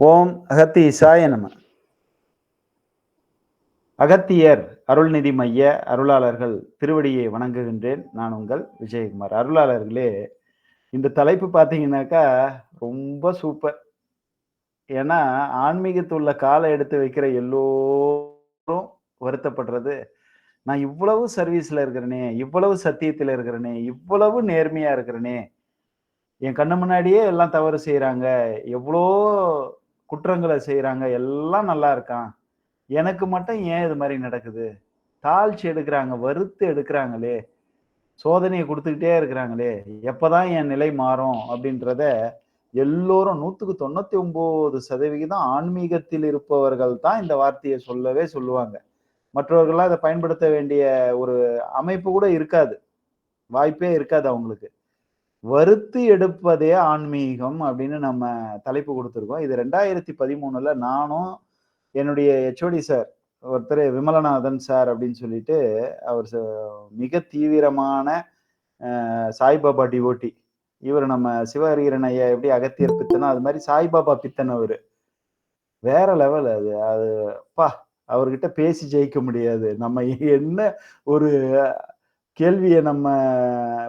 ஓம் அகத்தீசாய நம. அகத்தியர் அருள்நிதி மைய அருளாளர்கள் திருவடியை வணங்குகின்றேன். நான் உங்கள் விஜயகுமார். அருளாளர்களே, இந்த தலைப்பு பார்த்தீங்கன்னாக்கா ரொம்ப சூப்பர். ஏன்னா, ஆன்மீகத்துள்ள கால எடுத்து வைக்கிற எல்லோரும் வருத்தப்படுறது, நான் இவ்வளவு சர்வீஸ்ல இருக்கிறேனே, இவ்வளவு சத்தியத்தில இருக்கிறேனே, இவ்வளவு நேர்மையா இருக்கிறேனே, என் கண்ணு முன்னாடியே எல்லாம் தவறு செய்றாங்க. எவ்வளோ குற்றங்கள செய்றாங்க. எல்லாம் நல்லா இருக்கான். எனக்கு மட்டும் ஏன் இது மாரி நடக்குது? தாழ்ச்சி எடுக்குறாங்க, வறுத்து எடுக்குறாங்களே! சோதனைய குடுத்துக்கிட்டே இருக்கிறாங்களே! எப்பதான் என் நிலை மாறும்? அப்படின்றத எல்லோரும் 100க்கு 99% ஆன்மீகத்தில் இருப்பவர்கள் தான் இந்த வார்த்தைய சொல்லவே சொல்லுவாங்க. மற்றவர்கள்லாம் இத பயன்படுத்த வேண்டிய ஒரு அமைப்பு கூட இருக்காது. வாய்ப்பே இருக்காது அவங்களுக்கு. "வறுத்து எடுப்பதே ஆன்மீகம்" அப்படின்னு நம்ம தலைப்பு குடுத்திருக்கோம். இது 2013ல நானும் என்னுடைய ஹெச்ஓடி சார் ஒருத்தரு விமலநாதன் சார் அப்படின்னு சொல்லிட்டு, அவர் மிக தீவிரமான சாய்பாபா டிவோட்டி. இவரு நம்ம சிவஹரிஹரன் ஐயா எப்படி அகத்தியர் பித்தனோ, அது மாரி சாய்பாபா பித்தன் அவரு. வேற லெவல் அது. அது அப்பா! அவர்கிட்ட பேசி ஜெயிக்க முடியாது. நம்ம என்ன ஒரு கேள்விய நம்ம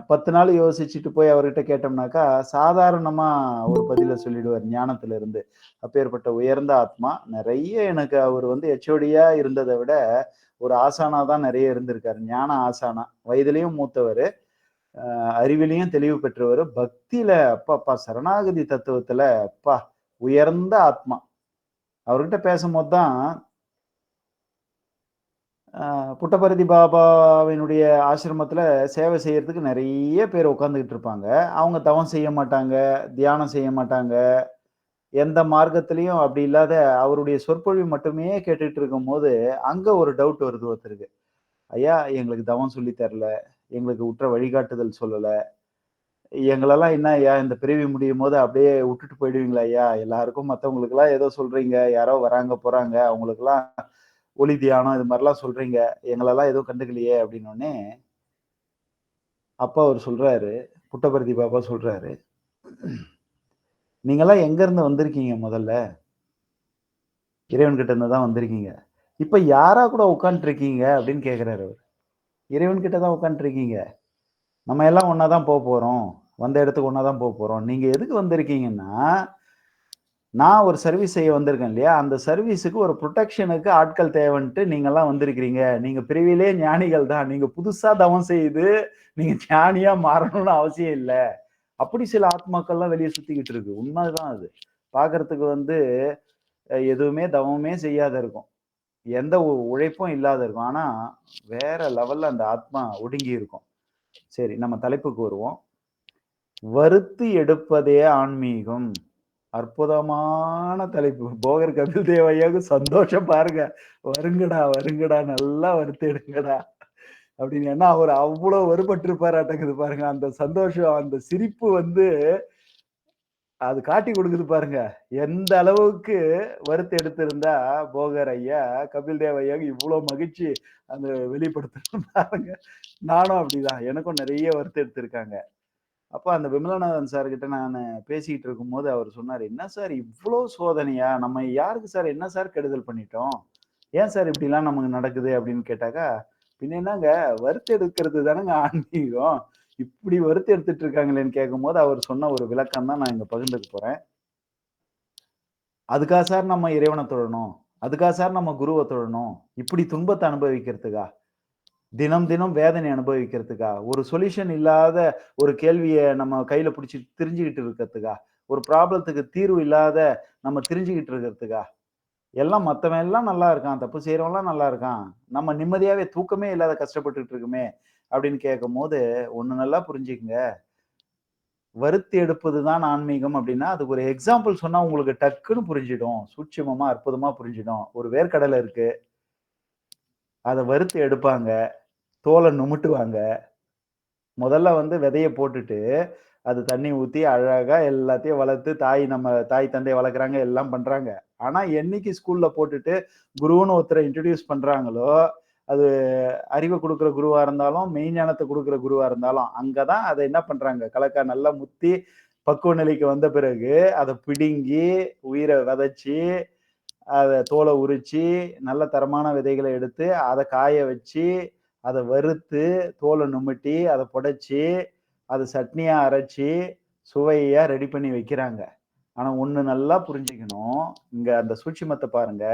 10 நாள் யோசிச்சுட்டு போய் அவர்கிட்ட கேட்டோம்னாக்கா, சாதாரணமா ஒரு பதில சொல்லிடுவார் ஞானத்துல இருந்து. அப்பேற்பட்ட உயர்ந்த ஆத்மா. நெறைய எனக்கு அவரு வந்து ஹெச்ஓடியா இருந்தத விட, ஒரு ஆசானா தான் நெறைய இருந்திருக்காரு. ஞான ஆசானா. வயதிலயும் மூத்தவரு. அறிவிலயும் தெளிவு பெற்றவரு. பக்தியில அப்பப்பா! சரணாகதி தத்துவத்துல அப்பா! உயர்ந்த ஆத்மா. அவர்கிட்ட பேசும்போது தான் புட்டபர்த்தி பாபாவினுடைய ஆசிரமத்துல சேவை செய்யறதுக்கு நெறைய பேர் உட்கார்ந்துகிட்டு இருப்பாங்க. அவங்க தவம் செய்ய மாட்டாங்க, தியானம் செய்ய மாட்டாங்க. எந்த மார்க்கத்திலயும் அப்படி இல்லாத அவருடைய சொற்பொழிவு மட்டுமே கேட்டுட்டு இருக்கும்போது, அங்க ஒரு டவுட் வருது ஒருத்தருக்கு. "ஐயா, எங்களுக்கு தவம் சொல்லி தரல. எங்களுக்கு உற்ற வழிகாட்டுதல் சொல்லல. எங்களெல்லாம் என்ன ஐயா இந்த பிறவி முடியும்போது அப்படியே உட்டுட்டு போயிடுவீங்களா ஐயா? எல்லாருக்கும் மத்தவங்களுக்கெல்லாம் ஏதோ சொல்றீங்க. யாரோ வராங்க, போறாங்க. அவங்களுக்கெல்லாம் ஒளி தியானம் இது மாரிலாம் சொல்றீங்க. எங்களெல்லாம் எதுவும் கண்டுக்கலையே அப்டின்னோனே, அப்ப அவரு சொல்றாரு, புட்டபர்த்தி பாபா சொல்றாரு, "நீங்கலாம் எங்கருந்து வந்திருக்கீங்க முதல்ல? இறைவன் கிட்ட இருந்து தான் வந்திருக்கீங்க. இப்ப யாரா கூட உட்கார்ந்துட்டுருக்கீங்க?" அப்டின்னு கேட்கிறாரு அவரு. "இறைவன் கிட்ட தான் உட்கார்ந்துட்டுருக்கீங்க. நம்ம எல்லாம் ஒண்ணா தான் போப்போறோம். வந்த இடத்துக்கு ஒண்ணா தான் போப்போறோம். நீங்க எதுக்கு வந்திருக்கீங்கன்னா, நான் ஒரு சர்வீஸ் செய்ய வந்திருக்கேன் இல்லையா? அந்த சர்வீஸுக்கு ஒரு புரொடெக்ஷனுக்கு ஆட்கள் தேவன்ட்டு நீங்கலாம் வந்திருக்கிறீங்க. நீங்க பிறவியிலே ஞானிகள் தான். நீங்க புதுசா தவம் செய்து, நீங்க ஞானியா மாறணும்னு அவசியம் இல்ல." அப்படி சில ஆத்மாக்கள்லாம் வெளிய சுத்திக்கிட்டு இருக்கு. உண்மதான் அது. பார்க்கறதுக்கு வந்து எதுவுமே தவமே செய்யாத இருக்கும். எந்த உழைப்பும் இல்லாத இருக்கும். ஆனா, வேற லெவல்ல அந்த ஆத்மா ஒடுங்கி இருக்கும். சரி, நம்ம தலைப்புக்கு வருவோம். "வறுத்து எடுப்பதே ஆன்மீகம்." அற்புதமான தலைப்பு. போகர் கபில் தேவ் ஐயாவுக்கு சந்தோஷம் பாருங்க. "வருங்கடா, வருங்கடா, நல்லா வறுத்து எடுங்கடா." அப்படின்னு. ஏன்னா, அவரு அவ்ளோ வறுபட்டிருப்பாராட்டக்குது பாருங்க. அந்த சந்தோஷம், அந்த சிரிப்பு வந்து அது காட்டிக் குடுக்குது பாருங்க. எந்த அளவுக்கு வறுத்து எடுத்திருந்தா போகர் ஐயா, கபில் தேவ் ஐயாவுக்கு இவ்ளோ மகிழ்ச்சி அந்த வெளிப்படுத்தணும் பாருங்க. நானும் அப்படிதான். எனக்கும் நெறைய வறுத்து எடுத்திருக்காங்க. அப்ப அந்த விமலநாதன் சார் கிட்ட நானு பேசிக்கிட்டு இருக்கும்போது அவரு சொன்னாரு, "என்ன சார் இவ்ளோ சோதனையா? நம்ம யாருக்கு சார் என்ன சார் கெடுதல் பண்ணிட்டோம்? ஏன் சார் இப்படிலாம் நமக்கு நடக்குது?" அப்படின்னு கேட்டாக்கா, "பின்ன என்னங்க வறுத்து எடுக்கிறது தானங்க ஆன்மீகம். இப்படி வறுத்து எடுத்துட்டு இருக்காங்களேன்னு" கேட்கும்போது அவர் சொன்ன ஒரு விளக்கம் தான் நான் இங்க பகிர்ந்துக்க போறேன். "அதுக்கா சார் நம்ம இறைவன தொழணும்? அதுக்கா சார் நம்ம குருவ தொழணும்? இப்படி துன்பத்த அனுபவிக்கிறதுக்கா? தினம், தினம் வேதனை அனுபவிக்கிறதுக்கா? ஒரு சொல்யூஷன் இல்லாத ஒரு கேள்விய நம்ம கையில புடிச்சு திரிஞ்சுகிட்டு இருக்கிறதுக்கா? ஒரு ப்ராப்ளத்துக்கு தீர்வு இல்லாத நம்ம திரிஞ்சுகிட்டு இருக்கிறதுக்கா? எல்லாம் மத்தவன் எல்லாம் நல்லா இருக்கான். தப்பு செய்றவன்லாம் நல்லா இருக்கான். நம்ம நிம்மதியாவே தூக்கமே இல்லாத கஷ்டப்பட்டுட்டு இருக்கோமே!" அப்படின்னு கேட்கும்போது, ஒண்ணு நல்லா புரிஞ்சுக்கங்க. வறுத்து எடுப்பது தான் ஆன்மீகம் அப்படின்னா, அதுக்கு ஒரு எக்ஸாம்பிள் சொன்னா உங்களுக்கு டக்குன்னு புரிஞ்சிடும். சூட்சுமமா, அற்புதமா புரிஞ்சிடும். ஒரு வேர்க்கடலை இருக்கு. அத வறுத்து எடுப்பாங்க. தோல நுமுட்டுவாங்க. முதல்ல வந்து விதைய போட்டுட்டு, அது தண்ணி ஊத்தி அழகா எல்லாத்தையும் வளர்த்து நம்ம தாய் தந்தை வளர்க்குறாங்க, எல்லாம் பண்றாங்க. ஆனா, என்னைக்கு ஸ்கூல்ல போட்டுட்டு குருன்னு ஒருத்தர இன்ட்ரோடியூஸ் பண்றாங்களோ, அது அறிவ குடுக்குற குருவா இருந்தாலும், மெய்ஞானத்த குடுக்குற குருவா இருந்தாலும், அங்க தான் அத என்ன பண்றாங்க, கலக்கா நல்லா முத்தி, பக்குவ நிலைக்கு வந்த பிறகு அத பிடுங்கி, உயிர விதைச்சு, அத தோல உரிச்சு, நல்ல தரமான விதைகள எடுத்து, அத காய வச்சு, அத வறுத்து, தோல நுமிட்டி, அத புடைச்சு, அத சட்னியா அரைச்சு, சுவையா ரெடி பண்ணி வைக்கிறாங்க. ஆனா ஒண்ணு நல்லா புரிஞ்சுக்கணும். இங்க அந்த சூட்சுமத்த பாருங்க.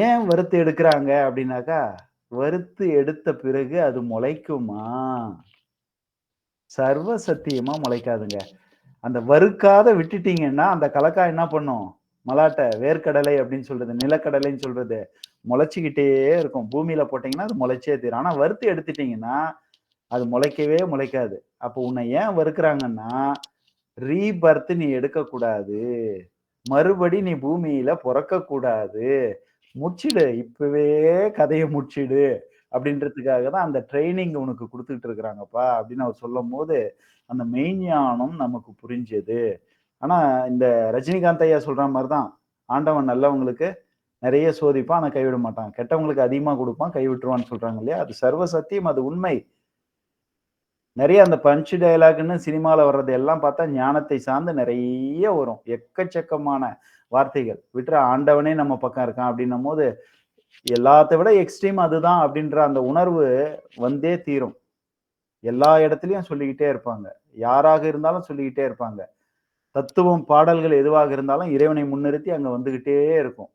ஏன் வறுத்து எடுக்குறாங்க அப்டின்னாக்கா, வறுத்து எடுத்த பிறகு அது முளைக்குமா? சர்வ சத்தியமா முளைக்காதுங்க. அந்த வறுக்காத விட்டுட்டீங்கன்னா, அந்த கலக்கா என்ன பண்ணும்? மலாட்ட, வேர்க்கடலை அப்டின்னு சொல்றது, நிலக்கடலைன்னு சொல்றது, முளைச்சுக்கிட்டே இருக்கும். பூமியில போட்டீங்கன்னா, அது முளைச்சே தீரும். ஆனா வறுத்து எடுத்துட்டீங்கன்னா, அது முளைக்கவே முளைக்காது. அப்போ உன்ன ஏன் வறுக்குறாங்கன்னா, ரீபர்த் நீ எடுக்கக்கூடாது. மறுபடி நீ பூமியில பொறக்கக்கூடாது. முடிச்சிடு. இப்பவே கதைய முடிச்சிடு. அப்படின்றதுக்காக தான் அந்த ட்ரெய்னிங் உனக்கு குடுத்துட்டு இருக்கிறாங்கப்பா அப்படின்னு அவர் சொல்லும்போது, அந்த மெய்ஞானம் நமக்கு புரிஞ்சது. ஆனா இந்த ரஜினிகாந்த் ஐயா சொல்ற மாரி தான். ஆண்டவன் நல்லவங்களுக்கு நெறைய சோதிப்பான். ஆனா கைவிட மாட்டான். கெட்டவங்களுக்கு அதிகமா குடுப்பான். கைவிட்டுருவான்னு சொல்றாங்க இல்லையா? அது சர்வ சத்தியம். அது உண்மை. நெறைய அந்த பஞ்ச் டயலாக்ன்னு சினிமால வர்றது எல்லாம் பார்த்தா ஞானத்தை சார்ந்து நெறைய வரும். எக்கச்சக்கமான வார்த்தைகள். விட்றா ஆண்டவனே நம்ம பக்கம் இருக்கான் அப்படின்னும்போது, எல்லாத்த விட எக்ஸ்ட்ரீம் அதுதான் அப்படின்ற அந்த உணர்வு வந்தே தீரும். எல்லா இடத்துலயும் சொல்லிக்கிட்டே இருப்பாங்க. யாராக இருந்தாலும் சொல்லிக்கிட்டே இருப்பாங்க. தத்துவம், பாடல்கள் எதுவாக இருந்தாலும் இறைவனை முன்னிறுத்தி அங்க வந்துகிட்டே இருக்கும்.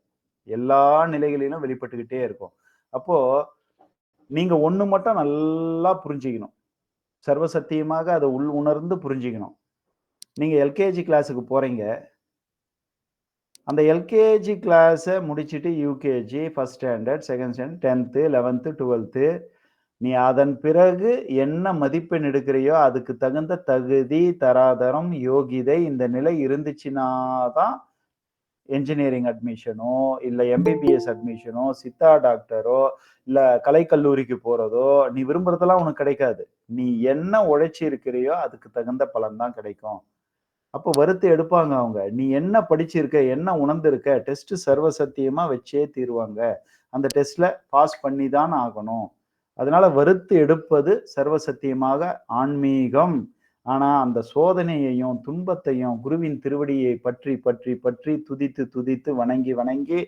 எல்லா நிலைகளிலும் வெளிப்பட்டுக்கிட்டே இருக்கும். அப்போ நீங்க ஒண்ணு மட்டும் நல்லா புரிஞ்சுக்கணும். சர்வ சத்தியமாக அத உள் உணர்ந்து புரிஞ்சுக்கணும். நீங்க எல்கேஜி கிளாஸ்க்கு போறீங்க. அந்த எல்கேஜி கிளாஸ முடிச்சுட்டு யுகேஜி, 1 ஸ்டாண்டர்ட், 2ண்ட் ஸ்டாண்டர்ட், 10த், 11த், 12த் நீ அதன் பிறகு என்ன மதிப்பெண் எடுக்கிறையோ, அதுக்கு தகுந்த தகுதி, தராதரம், யோகிதை இந்த நிலை இருந்துச்சுன்னா தான் என்ஜினியரிங் அட்மிஷனோ, இல்ல எம்பிபிஎஸ் அட்மிஷனோ, சித்தா டாக்டரோ, இல்ல கலைக்கல்லூரிக்கு போறதோ, நீ விரும்புறதெல்லாம் உனக்கு கிடைக்காது. நீ என்ன உழைச்சு இருக்கிறையோ, அதுக்கு தகுந்த பலன் தான் கிடைக்கும். அப்போ வறுத்து எடுப்பாங்க அவங்க. நீ என்ன படிச்சிருக்க? என்ன உணர்ந்திருக்க? டெஸ்ட் சர்வ சத்தியமா வச்சே தீருவாங்க. அந்த டெஸ்ட்ல பாஸ் பண்ணி தான் ஆகணும். அதனால வறுத்து எடுப்பது சர்வ சத்தியமாக ஆன்மீகம். ஆனா, அந்த சோதனையையும், துன்பத்தையும் குருவின் திருவடியை பற்றி, பற்றி, பற்றி துதித்து, துதித்து வணங்கி, வணங்கி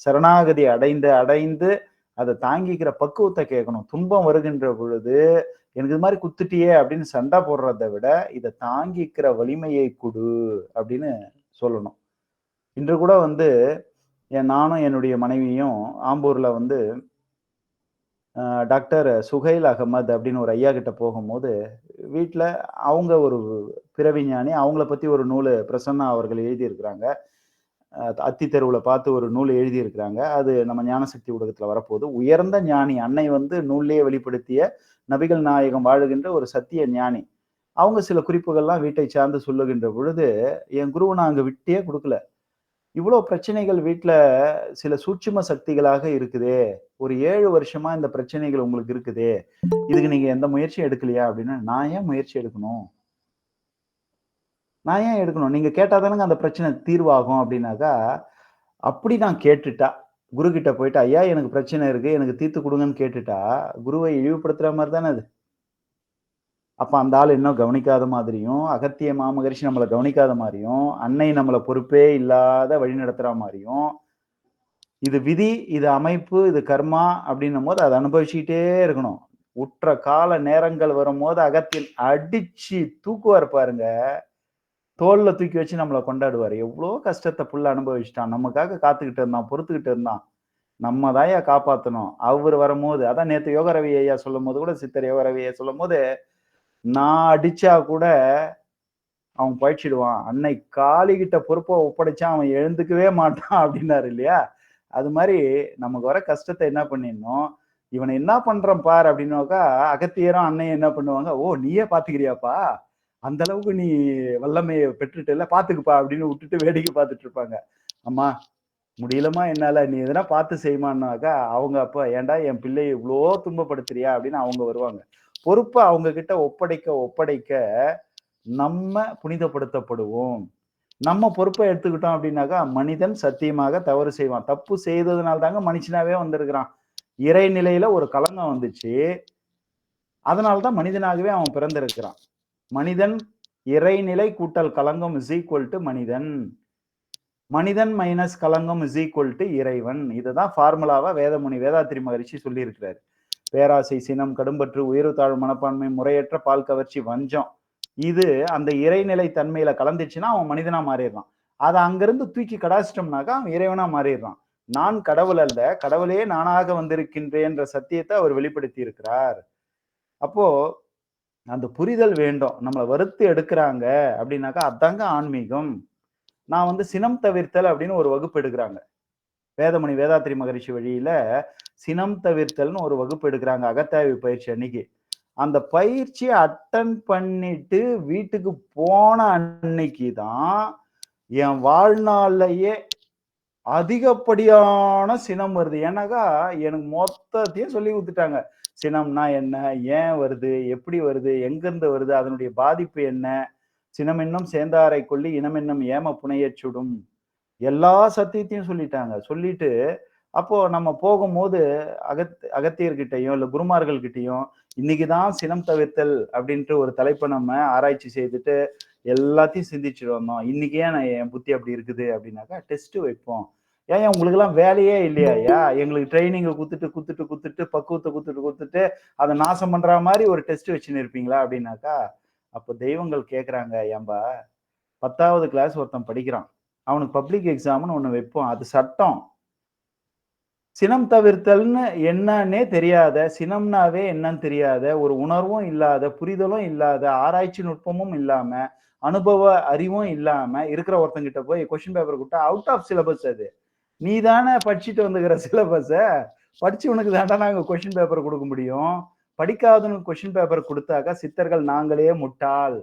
சரணாகதி அடைந்து, அடைந்து அத தாங்கிக்கிற பக்குவத்த கேட்கணும். துன்பம் வருகின்ற பொழுது, "எனக்கு இது மாரி குத்துட்டியே!" அப்படின்னு சண்ட போடுறத விட, "இத தாங்கிக்கிற வலிமையை குடு" அப்படின்னு சொல்லணும். இன்று கூட வந்து நானும் என்னுடைய மனைவியும் ஆம்பூர்ல வந்து டாக்டர் சுகைல் அகமது அப்படின்னு ஒரு ஐயா கிட்ட போகும்போது, வீட்ல அவங்க ஒரு பிறவி ஞானி. அவங்கள பத்தி ஒரு நூலு பிரசன்னா அவர்கள் எழுதியிருக்கிறாங்க. அத்தித்தெருவுல பார்த்து ஒரு நூல் எழுதியிருக்கிறாங்க. அது நம்ம ஞானசக்தி ஊடகத்துல வரப்போகுது. உயர்ந்த ஞானி. அன்னை வந்து நூல்லயே வெளிப்படுத்திய நபிகள் நாயகம் வாழுகின்ற ஒரு சத்திய ஞானி. அவங்க சில குறிப்புகள்லாம் வீட்டை சார்ந்து சொல்லுகின்ற பொழுது, என் குருவ நான் அங்க விட்டே குடுக்கல. இவ்ளோ பிரச்சனைகள் வீட்ல சில சூட்சும சக்திகளாக இருக்குதே! ஒரு 7 வருஷமா இந்த பிரச்சனைகள் உங்களுக்கு இருக்குதே! இதுக்கு நீங்க எந்த முயற்சியும் எடுக்கலையா? அப்டின்னா, நான் ஏன் முயற்சி எடுக்கணும்? நான் ஏன் எடுக்கணும்? நீங்க கேட்டா தானங்க அந்த பிரச்சனை தீர்வாகும் அப்டின்னாக்கா, அப்படி நான் கேட்டுட்டா, குரு கிட்ட போயிட்டு, ஐயா எனக்கு பிரச்சனை இருக்கு. எனக்கு தீர்த்து குடுங்கன்னு கேட்டுட்டா, குருவை இழிவுபடுத்துற மாரி தானே அது. அப்ப அந்த ஆள் இன்னும் கவனிக்காத மாதிரியும், அகத்திய மாமகரிஷி நம்மள கவனிக்காத மாரியும், அன்னை நம்மள பொறுப்பே இல்லாத வழிநடத்துறா மாரியும், இது விதி, இது அமைப்பு, இது கர்மா அப்டின்னும்போது அத அனுபவிச்சுக்கிட்டே இருக்கணும். உற்ற கால நேரங்கள் வரும்போது அகத்தியன் அடிச்சு தூக்குவாரு பாருங்க. தோள்ல தூக்கி வச்சு நம்மள கொண்டாடுவாரு. எவ்ளோ கஷ்டத்த புள்ள அனுபவிச்சுட்டான். நமக்காக காத்துக்கிட்டு இருந்தான், பொறுத்துக்கிட்டு இருந்தான். நம்ம தான்யா காப்பாத்தணும். அவரு வரும்போது அதான் நேத்து யோகரவி ஐயா சொல்லும்போது கூட சித்தர் யோகரவி ஐயா சொல்லும்போது, நான் அடிச்சா கூட அவன் பொழச்சிடுவான். அன்னை காளிகிட்ட பொறுப்ப ஒப்படைச்சா அவன் எழுந்துக்கவே மாட்டான் அப்டின்னாரு இல்லையா? அது மாரி நமக்கு வர கஷ்டத்த என்ன பண்ணிடணும், இவன என்ன பண்றான் பார் அப்டின்னாக்கா, அகத்தியரும் அன்னையும் என்ன பண்ணுவாங்க, "ஓ! நீயே பார்த்துக்கிறியாப்பா? அந்த அளவுக்கு நீ வல்லமைய பெற்றுட்டல்ல, பார்த்துக்கப்பா" அப்டின்னு வுட்டுட்டு வேடிக்கை பார்த்துட்டு இருப்பாங்க. அம்மா முடியலம்மா என்னால, நீ எதனா பார்த்து செய்யுமான்னாக்கா, அவங்க அப்ப "ஏன்டா என் பிள்ளைய இவ்ளோ துன்பப்படுத்துறியா?" அப்படின்னு அவங்க வருவாங்க. பொறுப்ப அவங்க கிட்ட ஒப்படைக்க, ஒப்படைக்க நம்ம புனிதப்படுத்தப்படுவோம். நம்ம பொறுப்ப எடுத்துக்கிட்டோம் அப்படின்னாக்கா, மனிதன் சத்தியமாக தவறு செய்வான். தப்பு செய்ததுனால தாங்க மனுஷனாவே வந்திருக்கிறான். இறைநிலையில ஒரு களங்கம் வந்துச்சு. அதனால தான் மனிதனாகவே அவன் பிறந்திருக்கிறான். மனிதன் இறைநிலை கூட்டல் களங்கம் இஸ் ஈக்குவல் டு மனிதன். மனிதன் மைனஸ் களங்கம் இஸ் ஈக்குவல் டு இறைவன். இதுதான் ஃபார்முலாவா வேதமுனி வேதாத்திரி மகரிஷி சொல்லி இருக்கிறாரு. பேராசை, சினம், கடும்பற்று, உயர்வு தாழ்வு மனப்பான்மை, முறையற்ற பால் கவர்ச்சி, வஞ்சம், இது அந்த இறைநிலை தன்மையில கலந்துச்சுன்னா அவன் மனிதனா மாறிடுறான். அதை அங்கிருந்து தூக்கி கடாசிட்டோம்னாக்கா அவன் இறைவனா மாறிடுறான். நான் கடவுள் அல்ல, கடவுளே நானாக வந்திருக்கின்றேன் என்ற சத்தியத்தை அவர் வெளிப்படுத்தி இருக்கிறார். அப்போ அந்த புரிதல் வேண்டும். நம்மளை வறுத்து எடுக்கிறாங்க அப்படின்னாக்கா அதாங்க ஆன்மீகம். நான் வந்து சினம் தவிர்த்தல் அப்படின்னு ஒரு வகுப்பு எடுக்கிறாங்க. வேதமணி வேதாத்திரி மகரிஷி வழியில சினம் தவிர்த்தல்னு ஒரு வகுப்பு எடுக்கிறாங்க அகத்தாய்வு பயிற்சி அன்னைக்கு. அந்த பயிற்சியை அட்டன் பண்ணிட்டு வீட்டுக்கு போன அன்னைக்கு தான் என் வாழ்நாள்லயே அதிகப்படியான சினம் வருது. ஏன்னாக்கா எனக்கு மொத்தத்தையும் சொல்லி கொடுத்துட்டாங்க. சினம்னா என்ன, ஏன் வருது, எப்படி வருது, எங்கிருந்து வருது, அதனுடைய பாதிப்பு என்ன, சினம் என்னும் சேந்தாரை கொல்லி இனம் என்னும் ஏம புனையச் சுடும், எல்லா சத்தியத்தையும் சொல்லிட்டாங்க. சொல்லிட்டு அப்போ நம்ம போகும்போது அகத்தியர்கிட்டையும் இல்ல குருமார்கள் கிட்டையும் இன்னைக்குதான் சினம் தவிர்த்தல் அப்படின்ட்டு ஒரு தலைப்பை நம்ம ஆராய்ச்சி செய்துட்டு எல்லாத்தையும் சிந்திச்சுட்டு வந்தோம். இன்னைக்கு ஏன் என் புத்தி அப்படி இருக்குது அப்படின்னாக்கா டெஸ்ட் வைப்போம். ஏன் உங்களுக்கு எல்லாம் வேலையே இல்லையா? எங்களுக்கு ட்ரைனிங்கை குத்துட்டு பக்குவத்தை குத்துட்டு அதை நாசம் பண்ற மாதிரி ஒரு டெஸ்ட் வச்சுன்னு இருப்பீங்களா அப்படின்னாக்கா அப்ப தெய்வங்கள் கேட்கறாங்க, ஏன்பா 10வது கிளாஸ் ஒருத்தன் படிக்கிறான், அவனுக்கு பப்ளிக் எக்ஸாம்னு ஒண்ணு வைப்போம், அது சட்டம். சினம் தவிர்த்தல்னு என்னன்னே தெரியாத, சினம்னாவே என்னன்னு தெரியாத, ஒரு உணர்வும் இல்லாத, புரிதலும் இல்லாத, ஆராய்ச்சி நுட்பமும் இல்லாம, அனுபவ அறிவும் இல்லாம இருக்கிற ஒருத்தங்கிட்ட போய் கொஸ்டின் பேப்பர் கொடுத்தா அவுட் ஆஃப் சிலபஸ் அது. நீ தானே படிச்சுட்டு வந்துக்கிற சிலபஸ, படிச்சவனுக்கு தாண்டா நாங்க கொஸ்டின் பேப்பர் கொடுக்க முடியும். படிக்காதவனுக்கு கொஸ்டின் பேப்பர் கொடுத்தாக்கா சித்தர்கள் நாங்களே முட்டாள்.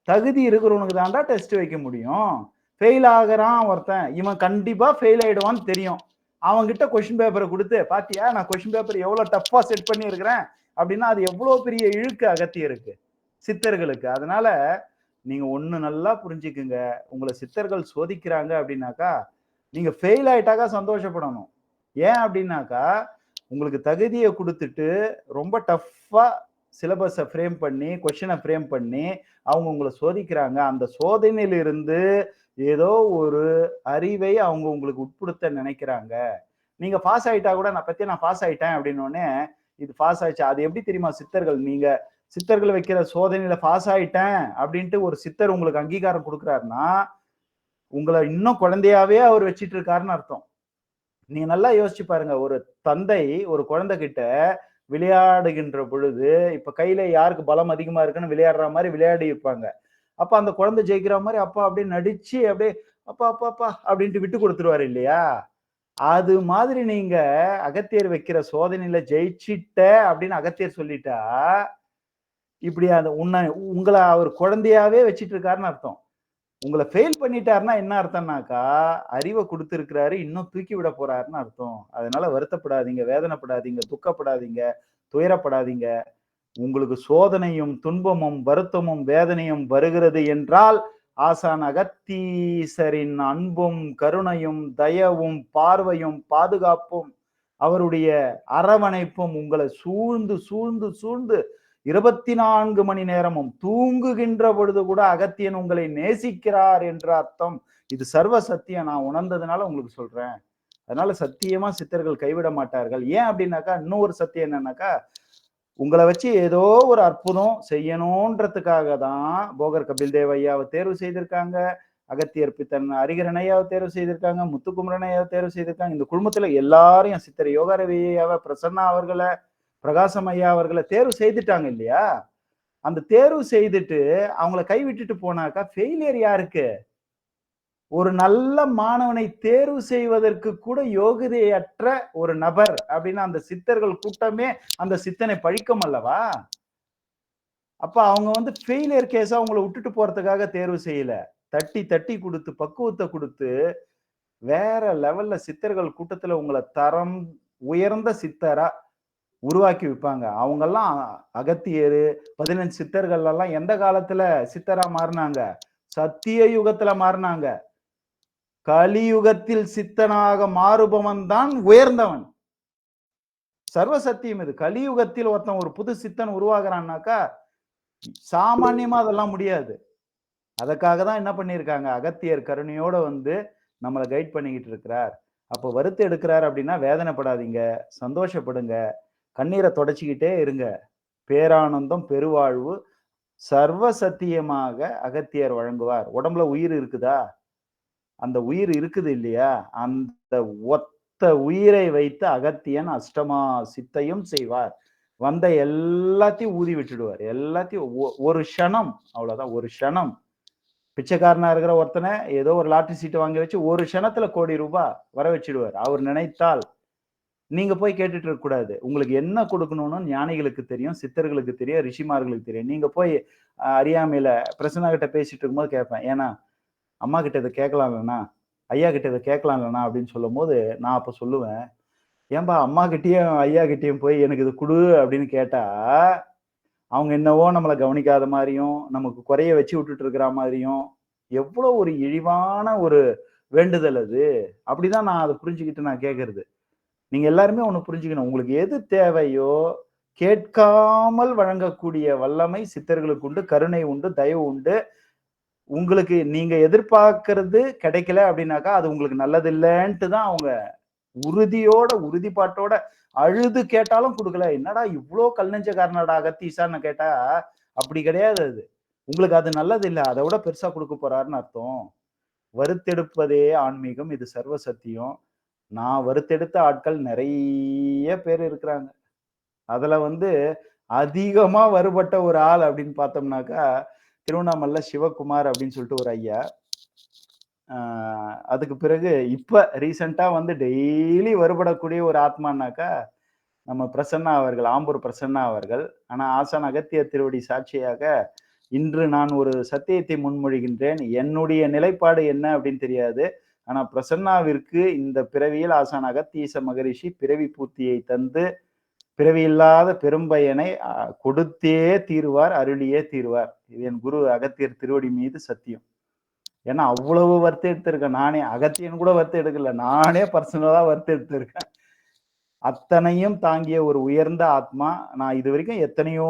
தகுதி இருக்கிறவனுக்கு தாண்டா டெஸ்ட் வைக்க முடியும். ஃபெயில் ஆகிறான் ஒருத்தன், இவன் கண்டிப்பா ஃபெயில் ஆயிடுவான்னு தெரியும். அவன்கிட்ட கொஸ்டின் பேப்பரை கொடுத்து பாத்தியா நான் கொஸ்டின் பேப்பர் எவ்வளவு டஃப்பா செட் பண்ணி இருக்கிறேன் அப்படின்னா அது எவ்வளவு பெரிய இழுக்கு அகத்தியருக்கு, சித்தர்களுக்கு. அதனால நீங்க ஒண்ணு நல்லா புரிஞ்சுக்குங்க, உங்களை சித்தர்கள் சோதிக்கிறாங்க அப்படின்னாக்கா நீங்க ஃபெயில் ஆயிட்டாக்கா சந்தோஷப்படணும். ஏன் அப்படின்னாக்கா உங்களுக்கு தகுதியை கொடுத்துட்டு ரொம்ப டஃப்பா சிலபஸை ஃப்ரேம் பண்ணி கொஸ்டினை ஃப்ரேம் பண்ணி அவங்க உங்களை சோதிக்கிறாங்க. அந்த சோதனையிலிருந்து ஏதோ ஒரு அறிவை அவங்க உங்களுக்கு உட்படுத்த நினைக்கிறாங்க. நீங்க பாஸ் ஆயிட்டா கூட நான் பாஸ் ஆயிட்டேன் அப்படின்னு இது பாஸ் ஆயிடுச்சு. அது எப்படி தெரியுமா சித்தர்கள், நீங்க சித்தர்கள் வைக்கிற சோதனையில பாஸ் ஆயிட்டேன் அப்படின்ட்டு ஒரு சித்தர் உங்களுக்கு அங்கீகாரம் கொடுக்குறாருன்னா உங்களை இன்னும் குழந்தையாவே அவர் வச்சிட்டு இருக்காருன்னு அர்த்தம். நீங்க நல்லா யோசிச்சு பாருங்க, ஒரு தந்தை ஒரு குழந்தை கிட்ட விளையாடுகின்ற பொழுது இப்ப கையில யாருக்கு பலம் அதிகமா இருக்குன்னு விளையாடுற மாதிரி விளையாடி இருப்பாங்க. அப்ப அந்த குழந்தை ஜெயிக்கிற மாதிரி அப்பா அப்படியே நடிச்சு அப்படியே அப்பா அப்பா அப்பா அப்படின்ட்டு விட்டு கொடுத்துருவாரு இல்லையா? அது மாதிரி நீங்க அகத்தியர் வைக்கிற சோதனையில ஜெயிச்சிட்ட அப்படின்னு அகத்தியர் சொல்லிட்டா இப்படி அந்த உங்களை அவர் குழந்தையாவே வச்சிட்டு இருக்காருன்னு அர்த்தம். உங்களை ஃபெயில் பண்ணிட்டாருன்னா என்ன அர்த்தம்னாக்கா அறிவை கொடுத்திருக்கிறாரு, இன்னும் தூக்கி விட போறாருன்னு அர்த்தம். அதனால வருத்தப்படாதீங்க, வேதனைப்படாதீங்க, துக்கப்படாதீங்க, துயரப்படாதீங்க. உங்களுக்கு சோதனையும் துன்பமும் வருத்தமும் வேதனையும் வருகிறது என்றால் ஆசான் அகத்தீசரின் அன்பும் கருணையும் தயவும் பார்வையும் பாதுகாப்பும் அவருடைய அரவணைப்பும் உங்களை சூழ்ந்து சூழ்ந்து சூழ்ந்து 24 மணி நேரமும் தூங்குகின்ற பொழுது கூட அகத்தியன் உங்களை நேசிக்கிறார் என்ற அர்த்தம். இது சர்வ சத்தியம், நான் உணர்ந்ததுனால உங்களுக்கு சொல்றேன். அதனால சத்தியமா சித்தர்கள் கைவிட மாட்டார்கள். ஏன் அப்படின்னாக்கா இன்னொரு சத்தியம் என்னன்னாக்கா உங்களை வச்சு ஏதோ ஒரு அற்புதம் செய்யணும்ன்றதுக்காக தான் போகர் கபில் தேவ் ஐயாவை தேர்வு செய்திருக்காங்க, அகத்தியர் பித்தன் ஹரிகரன் ஐயாவை தேர்வு செய்திருக்காங்க, முத்துக்குமரன் ஐயாவை தேர்வு செய்திருக்காங்க. இந்த குடும்பத்துல எல்லாரையும் சித்தர் யோகாரவி ஐயாவை, பிரசன்னா அவர்களை, பிரகாசம் ஐயா அவர்களை தேர்வு செய்துட்டாங்க இல்லையா? அந்த தேர்வு செய்துட்டு அவங்கள கைவிட்டுட்டு போனாக்கா ஃபெயிலியர் யாருக்கு? ஒரு நல்ல மாணவனை தேர்வு செய்வதற்கு கூட யோகிதையற்ற ஒரு நபர் அப்படின்னா அந்த சித்தர்கள் கூட்டமே அந்த சித்தனை பழிக்கும் அல்லவா? அப்ப அவங்க வந்து ஃபெயிலியர் கேஸா அவங்கள விட்டுட்டு போறதுக்காக தேர்வு செய்யல. தட்டி தட்டி கொடுத்து பக்குவத்தை கொடுத்து வேற லெவல்ல சித்தர்கள் கூட்டத்துல உங்களை தரம் உயர்ந்த சித்தரா உருவாக்கி வைப்பாங்க. அவங்க எல்லாம் அகத்தியரு 15 சித்தர்கள் எல்லாம் எந்த காலத்துல சித்தரா மாறினாங்க? சத்திய யுகத்துல மாறினாங்க. கலியுகத்தில் சித்தனாக மாறுபவன் தான் உயர்ந்தவன். சர்வ சத்தியம் இது. கலியுகத்தில் ஒருத்தன் ஒரு புது சித்தன் உருவாகிறான்னாக்கா சாமானியமா அதெல்லாம் முடியாது. அதற்காக தான் என்ன பண்ணியிருக்காங்க, அகத்தியர் கருணையோட வந்து நம்மள கைட் பண்ணிக்கிட்டு இருக்கிறார். அப்போ வறுத்து எடுக்கிறார் அப்படின்னா வேதனைப்படாதீங்க, சந்தோஷப்படுங்க, கண்ணீர தொடச்சுக்கிட்டே இருங்க. பேரானந்தம், பெருவாழ்வு சர்வ சத்தியமாக அகத்தியர் வழங்குவார். உடம்புல உயிர் இருக்குதா? அந்த உயிர் இருக்குது இல்லையா? அந்த ஒத்த உயிரை வைத்து அகத்தியன் அஷ்டமா சித்தையும் செய்வார். வந்த எல்லாத்தையும் ஊதி விட்டுடுவார். எல்லாத்தையும் ஒரு க்ஷணம் அவ்வளோதான். ஒரு க்ஷணம். பிச்சைக்காரனா இருக்கிற ஒருத்தன ஏதோ ஒரு லாட்டரி சீட்ட வாங்கி வச்சு ஒரு க்ஷணத்துல கோடி ரூபாய் வர வச்சுடுவார். அவர் நினைத்தால். நீங்க போய் கேட்டுட்டு இருக்கக்கூடாது. உங்களுக்கு என்ன குடுக்கணும்னு ஞானிகளுக்கு தெரியும், சித்தர்களுக்கு தெரியும், ரிஷிமார்களுக்கு தெரியும். நீங்க போய் அறியாமையில பிரசன்னா கிட்ட பேசிட்டு இருக்கும்போது கேட்பேன். ஏன்னா, அம்மா கிட்ட இத கேட்கலாம்லண்ணா, ஐயா கிட்ட இத கேட்கலாம்லண்ணா அப்படின்னு சொல்லும்போது, நான் அப்ப சொல்லுவேன், ஏன்பா அம்மா கிட்டயும், ஐயா கிட்டயும் போய் எனக்கு இது குடு அப்படின்னு கேட்டா, அவங்க என்னவோ நம்மள கவனிக்காத மாரியும், நமக்கு குறைய வச்சு விட்டுட்டு இருக்கிற மாரியும், எவ்வளோ ஒரு இழிவான ஒரு வேண்டுதல் அது. அப்படிதான் நான் அத புரிஞ்சுகிட்டு நான் கேட்கறது. நீங்க எல்லாருமே ஒண்ணு புரிஞ்சுக்கணும். உங்களுக்கு எது தேவையோ, கேட்காமல் வழங்கக்கூடிய வல்லமை சித்தர்களுக்கு உண்டு, கருணை உண்டு, தயவு உண்டு. உங்களுக்கு நீங்க எதிர்பார்க்கிறது கிடைக்கல அப்படின்னாக்கா, அது உங்களுக்கு நல்லது இல்லன்ட்டு தான் அவங்க உறுதியோட, உறுதிப்பாட்டோட அழுது கேட்டாலும் குடுக்கல. என்னடா இவ்ளோ கல் நெஞ்சக்காரனாடா அகத்தீசான்னு கேட்டா, அப்படி கிடையாது அது. உங்களுக்கு அது நல்லது இல்ல. அத விட பெருசா குடுக்க போறாருன்னு அர்த்தம். வறுத்தெடுப்பதே ஆன்மீகம். இது சர்வ சத்தியம். நான் வறுத்தெடுத்த ஆட்கள் நெறைய பேர் இருக்கிறாங்க. அதுல வந்து அதிகமா வருபட்ட ஒரு ஆள் அப்படின்னு பார்த்தோம்னாக்கா, திருவண்ணாமலைல சிவகுமார் அப்படின்னு சொல்லிட்டு ஒரு ஐயா. அ அதுக்கு பிறகு இப்ப ரீசென்ட்டா வந்து டெய்லி வருபடக்கூடிய ஒரு ஆத்மானாக்கா, நம்ம பிரசன்னா அவர்கள், ஆம்பூர் பிரசன்னா அவர்கள். ஆனா ஆசான் அகத்தியர் திருவடி சாட்சியாக, இன்று நான் ஒரு சத்தியத்தை முன்மொழிகின்றேன். என்னுடைய நிலைப்பாடு என்ன அப்படின்னு தெரியாது. ஆனா பிரசன்னாவிற்கு இந்த பிறவியில் ஆசான் அகத்தீச மகரிஷி பிறவி பூர்த்தியை தந்து பிறவியில்லாத பெரும்பயனை கொடுத்தே தீருவார், அருளியே தீருவார். இது என் குரு அகத்தியர் திருவடி மீது சத்தியம். ஏன்னா அவ்வளவு வறுத்து எடுத்திருக்கேன் நானே. அகத்தியன் கூட வறுத்து எடுக்கல. நானே பர்சனலா வறுத்து எடுத்திருக்கேன். அத்தனையும் தாங்கிய ஒரு உயர்ந்த ஆத்மா. நான் இதுவரைக்கும் எத்தனையோ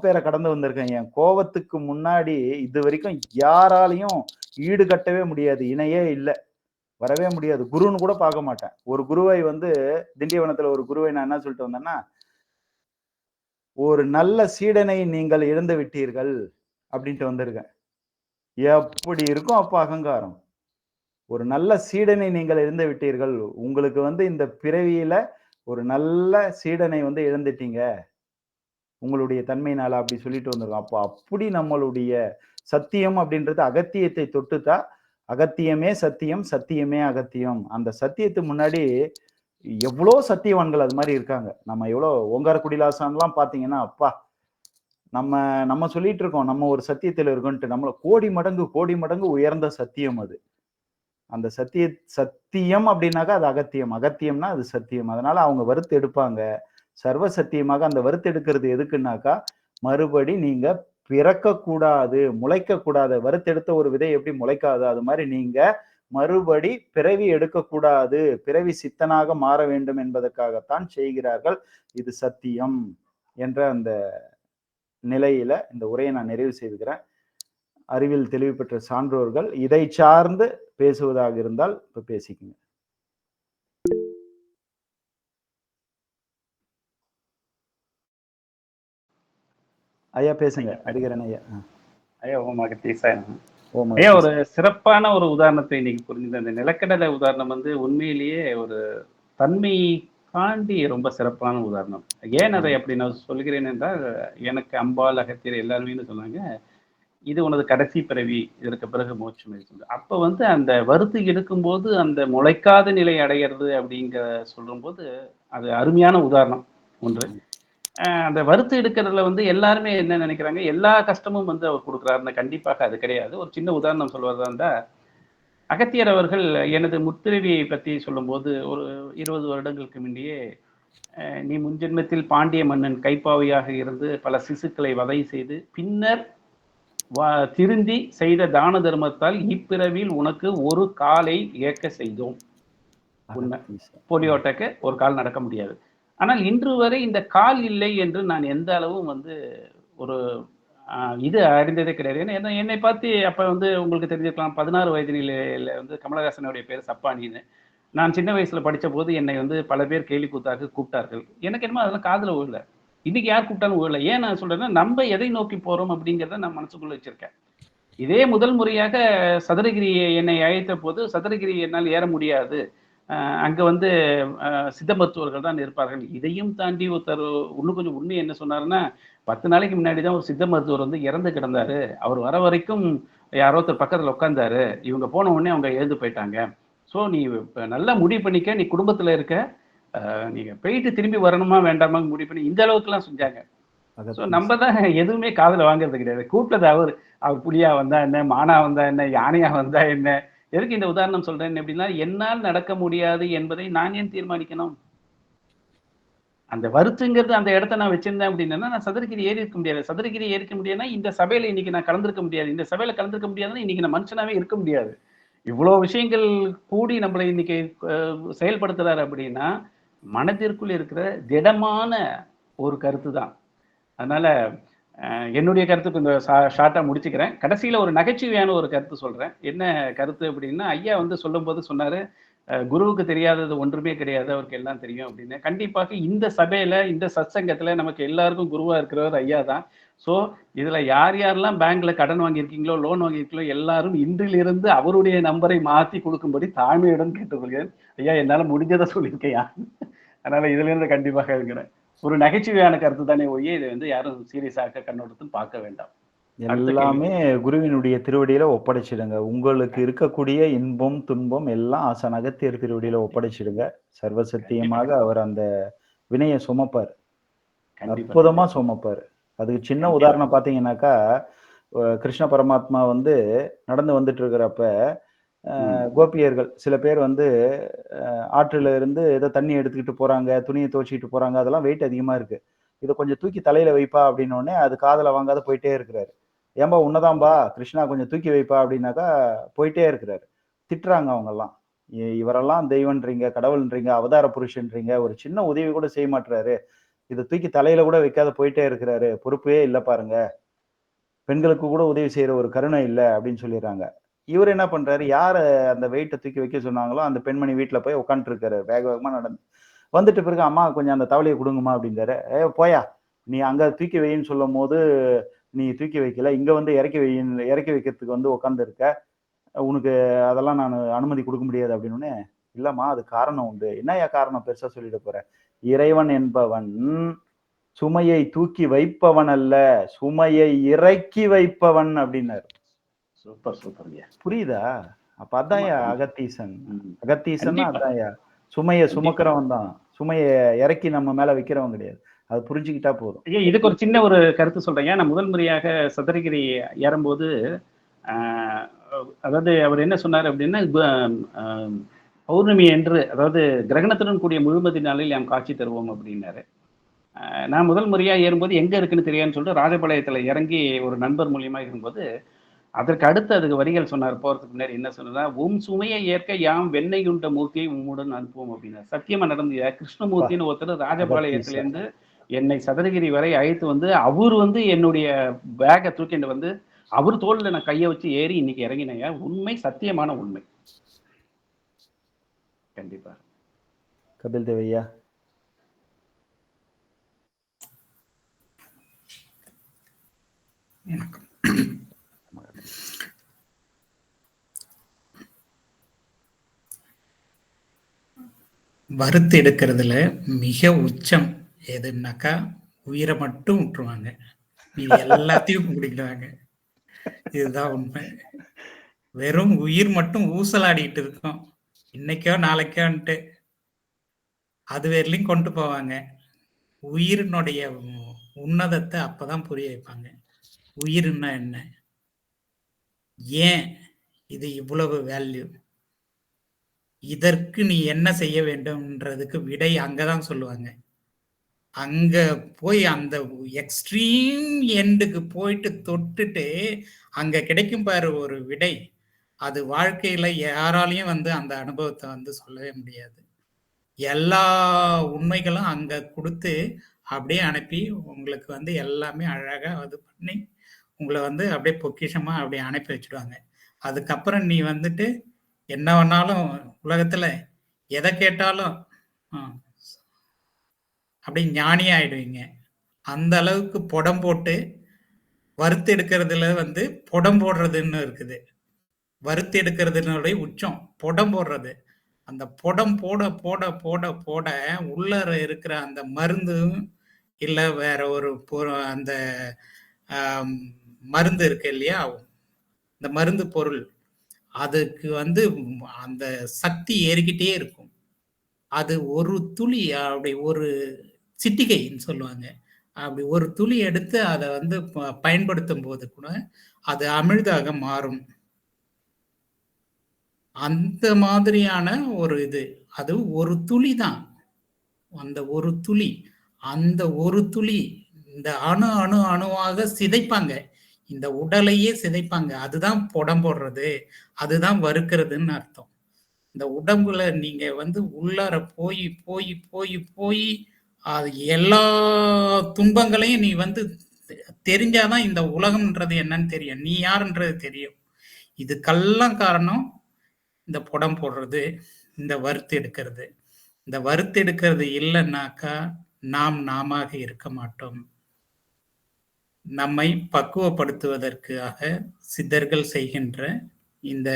பேர கடந்து வந்திருக்கேன். என் கோவத்துக்கு முன்னாடி இதுவரைக்கும் யாராலயும் ஈடுகட்டவே முடியாது. இணையே இல்ல. வரவே முடியாது. குருன்னு கூட பார்க்க மாட்டேன். ஒரு குருவை வந்து திண்டிவனத்துல ஒரு குருவை நான் என்ன சொல்லிட்டு வந்தேன்னா, ஒரு நல்ல சீடனை நீங்கள் இழந்து விட்டீர்கள் அப்படின்ட்டு வந்திருக்கேன். எப்படி இருக்கும் அப்ப அகங்காரம். ஒரு நல்ல சீடனை நீங்கள் இழந்து விட்டீர்கள். உங்களுக்கு வந்து இந்த பிறவியில ஒரு நல்ல சீடனை வந்து இழந்துட்டீங்க. உங்களுடைய தன்மையினால அப்படி சொல்லிட்டு வந்திருக்கோம். அப்போ அப்படி நம்மளுடைய சத்தியம் அப்படின்றது அகத்தியத்தை தொட்டுத்தா, அகத்தியமே சத்தியம், சத்தியமே அகத்தியம். அந்த சத்தியத்து முன்னாடி எவ்வளோ சத்தியவான்கள் அது மாரி இருக்காங்க. நம்ம எவ்வளோ ஓங்காரக்குடில் ஆசான்லாம் பார்த்தீங்கன்னா, அப்பா! நம்ம நம்ம சொல்லிட்டு இருக்கோம். நம்ம ஒரு சத்தியத்துல இருக்கோன்ட்டு. நம்மள கோடி மடங்கு, கோடி மடங்கு உயர்ந்த சத்தியம் அது. அந்த சத்தியம் அப்டின்னாக்கா அது அகத்தியம். அகத்தியம்னா அது சத்தியம். அதனால அவங்க வறுத்து எடுப்பாங்க. சர்வ சத்தியமாக அந்த வறுத்து எடுக்கிறது எதுக்குன்னாக்கா, மறுபடி நீங்க பிறக்கக்கூடாது, முளைக்கக்கூடாது. வறுத்தெடுத்த ஒரு விதை எப்படி முளைக்காதோ, அது மாரி நீங்க மறுபடி பிறவி எடுக்கக்கூடாது. பிறவி சித்தனாக மாற வேண்டும் என்பதற்காகத்தான் செய்கிறார்கள். இது சத்தியம் என்ற அந்த நிலையில இந்த உரையை நான் நிறைவு செய்துக்கிறேன். அறிவில் தெளிவு பெற்ற சான்றோர்கள் இதை சார்ந்து பேசுவதாக இருந்தால் இப்ப பேசிக்கங்க. ஐயா பேசுங்க. அடிகரன் ஐயா. ஐயா ஓம் அகத்தீசாய நமः. ஓம் ஐயா ஒரு அகத்தீசாய. சிறப்பான ஒரு உதாரணத்தை இன்னைக்கு புரிஞ்சுது. அந்த நிலக்கடலை உதாரணம் வந்து உண்மையிலேயே ஒரு தன்மை தாண்டி ரொம்ப சிறப்பான உதாரணம். ஏன் அதை அப்படி நான் சொல்கிறேன் என்றால், எனக்கு அம்பாள், அகத்தியர் எல்லாருமே சொன்னாங்க, இது உனது கடைசி பிறவி, இதற்கு பிறகு மோட்சம் இருக்கு. அப்ப வந்து அந்த வறுத்து எடுக்கும்போது அந்த முளைக்காத நிலை அடையிறது அப்படிங்கிற சொல்லும்போது, அது அருமையான உதாரணம் ஒன்று. அந்த வறுத்து எடுக்கிறதுல வந்து எல்லாருமே என்ன நினைக்கிறாங்க, எல்லா கஷ்டமும் வந்து அவர் கொடுக்குறாருன்னு. கண்டிப்பாக அது கிடையாது. ஒரு சின்ன உதாரணம் சொல்வதா இருந்தா, அகத்தியர் அவர்கள் எனது முற்பிறவியை பற்றி சொல்லும்போது, ஒரு 20 வருடங்களுக்கு முந்தையே, நீ முன்ஜென்மத்தில் பாண்டிய மன்னன் கைப்பாவையாக இருந்து பல சிசுக்களை வதை செய்து, பின்னர் திருந்தி செய்த தான தர்மத்தால் இப்பிறவியில் உனக்கு ஒரு காலை ஏற்க செய்தோம். உண்மை. போலியோ அட்டாக்கு ஒரு கால் நடக்க முடியாது. ஆனால் இன்று வரை இந்த கால் இல்லை என்று நான் எந்த அளவும் வந்து ஒரு இது அறிந்ததே கிடையாது. ஏன்னா என்னை பார்த்து அப்ப வந்து உங்களுக்கு தெரிஞ்சிருக்கலாம் 16 வயதினிலே வந்து கமலஹாசனுடைய பேரு சப்பானின்னு. நான் சின்ன வயசுல படிச்சபோது என்னை வந்து பல பேர் கேலி கூத்தாக கூப்பிட்டார்கள். எனக்கு என்னமோ அதெல்லாம் காதுல விழல. இன்னைக்கு யார் கூப்பிட்டாலும் விழல. ஏன் நான் சொல்றேன்னா, நம்ப எதை நோக்கி போறோம் அப்படிங்கிறத நான் மனசுக்குள்ள வச்சிருக்கேன். இதே முதல் முறையாக சதுரகிரி என்னை அழைத்தபோது, சதுரகிரி என்னால் ஏற முடியாது. அங்க வந்து சித்த மருத்துவர்கள் தான் இருப்பார்கள். இதையும் தாண்டி ஒருத்தர் இன்னும் கொஞ்சம் உண்மை என்ன சொன்னாருன்னா, 10 நாளைக்கு முன்னாடி தான் ஒரு சித்த மருத்துவர் வந்து இறந்து கிடந்தாரு. அவர் வர வரைக்கும் யாரோ ஒருத்தர் பக்கத்துல உட்கார்ந்தாரு. இவங்க போன உடனே அவங்க எழுந்து போயிட்டாங்க. ஸோ நீ நல்லா முடிவு பண்ணிக்க. நீ குடும்பத்துல இருக்க. நீங்க போயிட்டு திரும்பி வரணுமா வேண்டாமான்னு முடிவு பண்ணி இந்த அளவுக்குலாம் செஞ்சாங்க. ஸோ நம்ம தான் எதுவுமே காதுல வாங்குறது கிடையாது. கூப்பிட்டது அவர். அவர் புலியா வந்தா என்ன, மானா வந்தா என்ன, யானையா வந்தா என்ன? எதுக்கு இந்த உதாரணம் சொல்றேன் அப்படின்னா, என்னால் நடக்க முடியாது என்பதை நான் ஏன் தீர்மானிக்கணும்? அந்த வருத்துங்கிறது அந்த இடத்த நான் வச்சிருந்தேன் அப்படின்னா, நான் சதுரகிரி ஏறி இருக்க முடியாது. சதுரகிரி ஏறிக்க முடியாதுன்னா, இந்த சபையில இன்னைக்கு நான் கலந்திருக்க முடியாது. இந்த சபையில கலந்திருக்க முடியாதுன்னா, இன்னைக்கு நான் மனுஷனாவே இருக்க முடியாது. இவ்வளோ விஷயங்கள் கூடி நம்மளை இன்னைக்கு செயல்படுத்துறாரு அப்படின்னா, மனதிற்குள் இருக்கிற திடமான ஒரு கருத்து தான். அதனால என்னுடைய கருத்து கொஞ்சம் ஷார்ட்டா முடிச்சுக்கிறேன். கடைசியில ஒரு நகைச்சுவையான ஒரு கருத்து சொல்றேன். என்ன கருத்து அப்படின்னா, ஐயா வந்து சொல்லும்போது சொன்னாரு, குருவுக்கு தெரியாதது ஒன்றுமே கிடையாது. அவருக்கு எல்லாம் தெரியும் அப்படின்னு. கண்டிப்பாக இந்த சபையில, இந்த சத்சங்கத்துல நமக்கு எல்லாருக்கும் குருவா இருக்கிறவர் ஐயா தான். ஸோ இதுல யார் யாரெல்லாம் பேங்க்ல கடன் வாங்கியிருக்கீங்களோ, லோன் வாங்கியிருக்கீங்களோ எல்லாரும் இன்றிலிருந்து அவருடைய நம்பரை மாத்தி கொடுக்கும்படி தாழ்மையுடன் கேட்டுக்கொள்கிறேன். ஐயா என்னால முடிஞ்சதை சொல்லியிருக்கேன்யா. அதனால இதுல இருந்து கண்டிப்பாக இருக்கிறேன். ஒரு நகைச்சுவையான கருத்து தானே ஒழிய இதை வந்து யாரும் சீரியஸாக கண்ணோட்டத்தில் பார்க்க வேண்டாம். எல்லாமே குருவினுடைய திருவடியில ஒப்படைச்சிடுங்க. உங்களுக்கு இருக்கக்கூடிய இன்பம், துன்பம் எல்லாம் ஆசான் அகத்தியர் திருவடியில ஒப்படைச்சிடுங்க. சர்வசத்தியமாக அவர் அந்த வினையை சுமப்பார். அற்புதமா சுமப்பார். அதுக்கு சின்ன உதாரணம் பார்த்தீங்கன்னாக்கா, கிருஷ்ண பரமாத்மா வந்து நடந்து வந்துட்டு இருக்கிறப்ப, கோபியர்கள் சில பேர் வந்து ஆற்றுல இருந்து ஏதோ தண்ணி எடுத்துக்கிட்டு போறாங்க, துணியை துவைச்சிக்கிட்டு போறாங்க. அதெல்லாம் வெயிட் அதிகமா இருக்கு. இதை கொஞ்சம் தூக்கி தலையில வைப்பா அப்படின்ன உடனே அது காதுல வாங்காத போயிட்டே இருக்கிறாரு. ஏம்பா உன்னதான்பா கிருஷ்ணா கொஞ்சம் தூக்கி வைப்பா அப்படின்னாக்கா போயிட்டே இருக்கிறாரு. திட்டுறாங்க அவங்கெல்லாம். இவரெல்லாம் தெய்வன்றீங்க, கடவுள்ன்றீங்க, அவதார புருஷன்றீங்க, ஒரு சின்ன உதவி கூட செய்ய மாட்டுறாரு. இதை தூக்கி தலையில கூட வைக்காத போயிட்டே இருக்கிறாரு. பொறுப்பே இல்லை பாருங்க. பெண்களுக்கு கூட உதவி செய்யற ஒரு கருணை இல்லை அப்படின்னு சொல்லிடுறாங்க. இவர் என்ன பண்றாரு, யார அந்த வெயிட்டை தூக்கி வைக்க சொன்னாங்களோ அந்த பெண்மணி வீட்டுல போய் உட்காந்துட்டு இருக்காரு. வேக வேகமா நடந்து வந்துட்டு பிறகு அம்மா கொஞ்சம் அந்த தவளையை கொடுங்கம்மா அப்படின்றாரு. போயா நீ அங்க தூக்கி வைன்னு சொல்லும் போது நீ தூக்கி வைக்கல, இங்க வந்து இறக்கி வைக்கிறதுக்கு வந்து உட்காந்து இருக்க, உனக்கு அதெல்லாம் நான் அனுமதி கொடுக்க முடியாது அப்படின்னு. இல்லம்மா அது காரணம் உண்டு. என்னையா காரணம் பெருசா சொல்லிட்டு போற? இறைவன் என்பவன் சுமையை தூக்கி வைப்பவன் அல்ல, சுமையை இறக்கி வைப்பவன் அப்படின்னாரு. Super super. புரியுதா? அப்ப அதான்யா அகத்தீசன். அகத்தீசன்னா அதான்யா, சுமையை சுமக்கிறவன் தான். சுமையை இறக்கி நம்ம மேல வைக்கிறவன் கிடையாது. அது புரிஞ்சுக்கிட்டா போதும். இதுக்கு ஒரு சின்ன ஒரு கருத்து சொல்றேன். நான் முதல் முறையாக சதுரகிரி ஏறும்போது அதாவது அவர் என்ன சொன்னார் அப்படின்னா, பௌர்ணமி என்று அதாவது கிரகணத்துடன் கூடிய முழுமதி நாளில் நாம் காட்சி தருவோம் அப்படின்னாரு. நான் முதல் முறையா ஏறும்போது எங்க இருக்குன்னு தெரியாதுன்னு சொல்லிட்டு ராஜபாளையத்துல இறங்கி ஒரு நண்பர் மூலியமா இருக்கும்போது அதற்கு அடுத்து அதுக்கு வரிகள் சொன்னார். போறதுக்கு முன்னாடி என்ன சொன்னா, உம் சுமையை ஏற்க யாம் வெண்ணெய் உண்ட மூர்த்தியை உம்முடன் அனுப்புவோம் அப்படின்னாரு. சத்தியமா நடந்த கிருஷ்ணமூர்த்தின்னு ஒருத்தர் ராஜபாளையத்துல இருந்து என்னை சதுரகிரி வரை அழைத்து வந்து அவர் வந்து என்னுடைய பேக்கை தூக்கிட்டு வந்து அவர் தோல்ல நான் கையை வச்சு ஏறி இன்னைக்கு இறங்கினேங்க. உண்மை, சத்தியமான உண்மை. கண்டிப்பா. கபில் தேவையா? வறுத்து எடுக்கிறதுல மிக உச்சம் எதுனாக்கா உயிரை மட்டும் விட்டுருவாங்க, இது எல்லாத்தையும் பிடிக்கிறாங்க. இதுதான் உண்மை. வெறும் உயிர் மட்டும் ஊசலாடிட்டு இருக்கோம். இன்னைக்கோ நாளைக்கோன்ட்டு அது வரலையும் கொண்டு போவாங்க. உயிரினுடைய உன்னதத்தை அப்பதான் புரிய வைப்பாங்க. உயிர்னா என்ன, ஏன் இது இவ்வளவு வேல்யூ, இதற்கு நீ என்ன செய்ய வேண்டும்ன்றதுக்கு விடை அங்கதான் சொல்லுவாங்க. அங்க போய் அந்த எக்ஸ்ட்ரீம் எண்டுக்கு போயிட்டு தொட்டுட்டு அங்க கிடைக்கும் பாரு ஒரு விடை, அது வாழ்க்கையில யாராலையும் வந்து அந்த அனுபவத்தை வந்து சொல்லவே முடியாது. எல்லா உண்மைகளும் அங்க கொடுத்து அப்படியே அனுப்பி உங்களுக்கு வந்து எல்லாமே அழகா இது பண்ணி உங்களை வந்து அப்படியே பொக்கிஷமா அப்படியே அனுப்பி வச்சுடுவாங்க. அதுக்கப்புறம் நீ வந்துட்டு என்ன வேணாலும் உலகத்துல எதை கேட்டாலும் அப்படியே ஞானி ஆயிடுவீங்க. அந்த அளவுக்கு புடம் போட்டு வறுத்து எடுக்கிறதுல வந்து புடம் போடுறதுன்னு இருக்குது. வறுத்து எடுக்கிறதுனுடைய உச்சம் புடம் போடுறது. அந்த புடம் போட போட போட போட உள்ளர இருக்கிற அந்த மருந்து இல்ல வேற ஒரு அந்த மருந்து இருக்கு இல்லையா, இந்த மருந்து பொருள் அதுக்கு வந்து அந்த சக்தி ஏறிக்கிட்டே இருக்கும். அது ஒரு துளி அப்படி ஒரு சிட்டிகைன்னு சொல்லுவாங்க. அப்படி ஒரு துளி எடுத்து அதை வந்து பயன்படுத்தும் போது கூட அது அமிழ்தாக மாறும். அந்த மாதிரியான ஒரு இது. அது ஒரு துளி தான். அந்த ஒரு துளி அந்த ஒரு துளி இந்த அணு அணு அணுவாக சிதைப்பாங்க. இந்த உடலையே சிதைப்பாங்க. அதுதான் புடம் போடுறது, அதுதான் வறுக்கிறதுன்னு அர்த்தம். இந்த உடம்புல நீங்க வந்து உள்ளார போய் போய் போய் போய் அது எல்லா துன்பங்களையும் நீ வந்து தெரிஞ்சாதான் இந்த உலகம்ன்றது என்னன்னு தெரியும், நீ யாருன்றது தெரியும். இதுக்கெல்லாம் காரணம் இந்த புடம் போடுறது, இந்த வறுத்து எடுக்கிறது. இந்த வறுத்து எடுக்கிறது இல்லைன்னாக்கா நாம் நாமாக இருக்க மாட்டோம். நம்மை பக்குவப்படுத்துவதற்காக சித்தர்கள் செய்கின்ற இந்த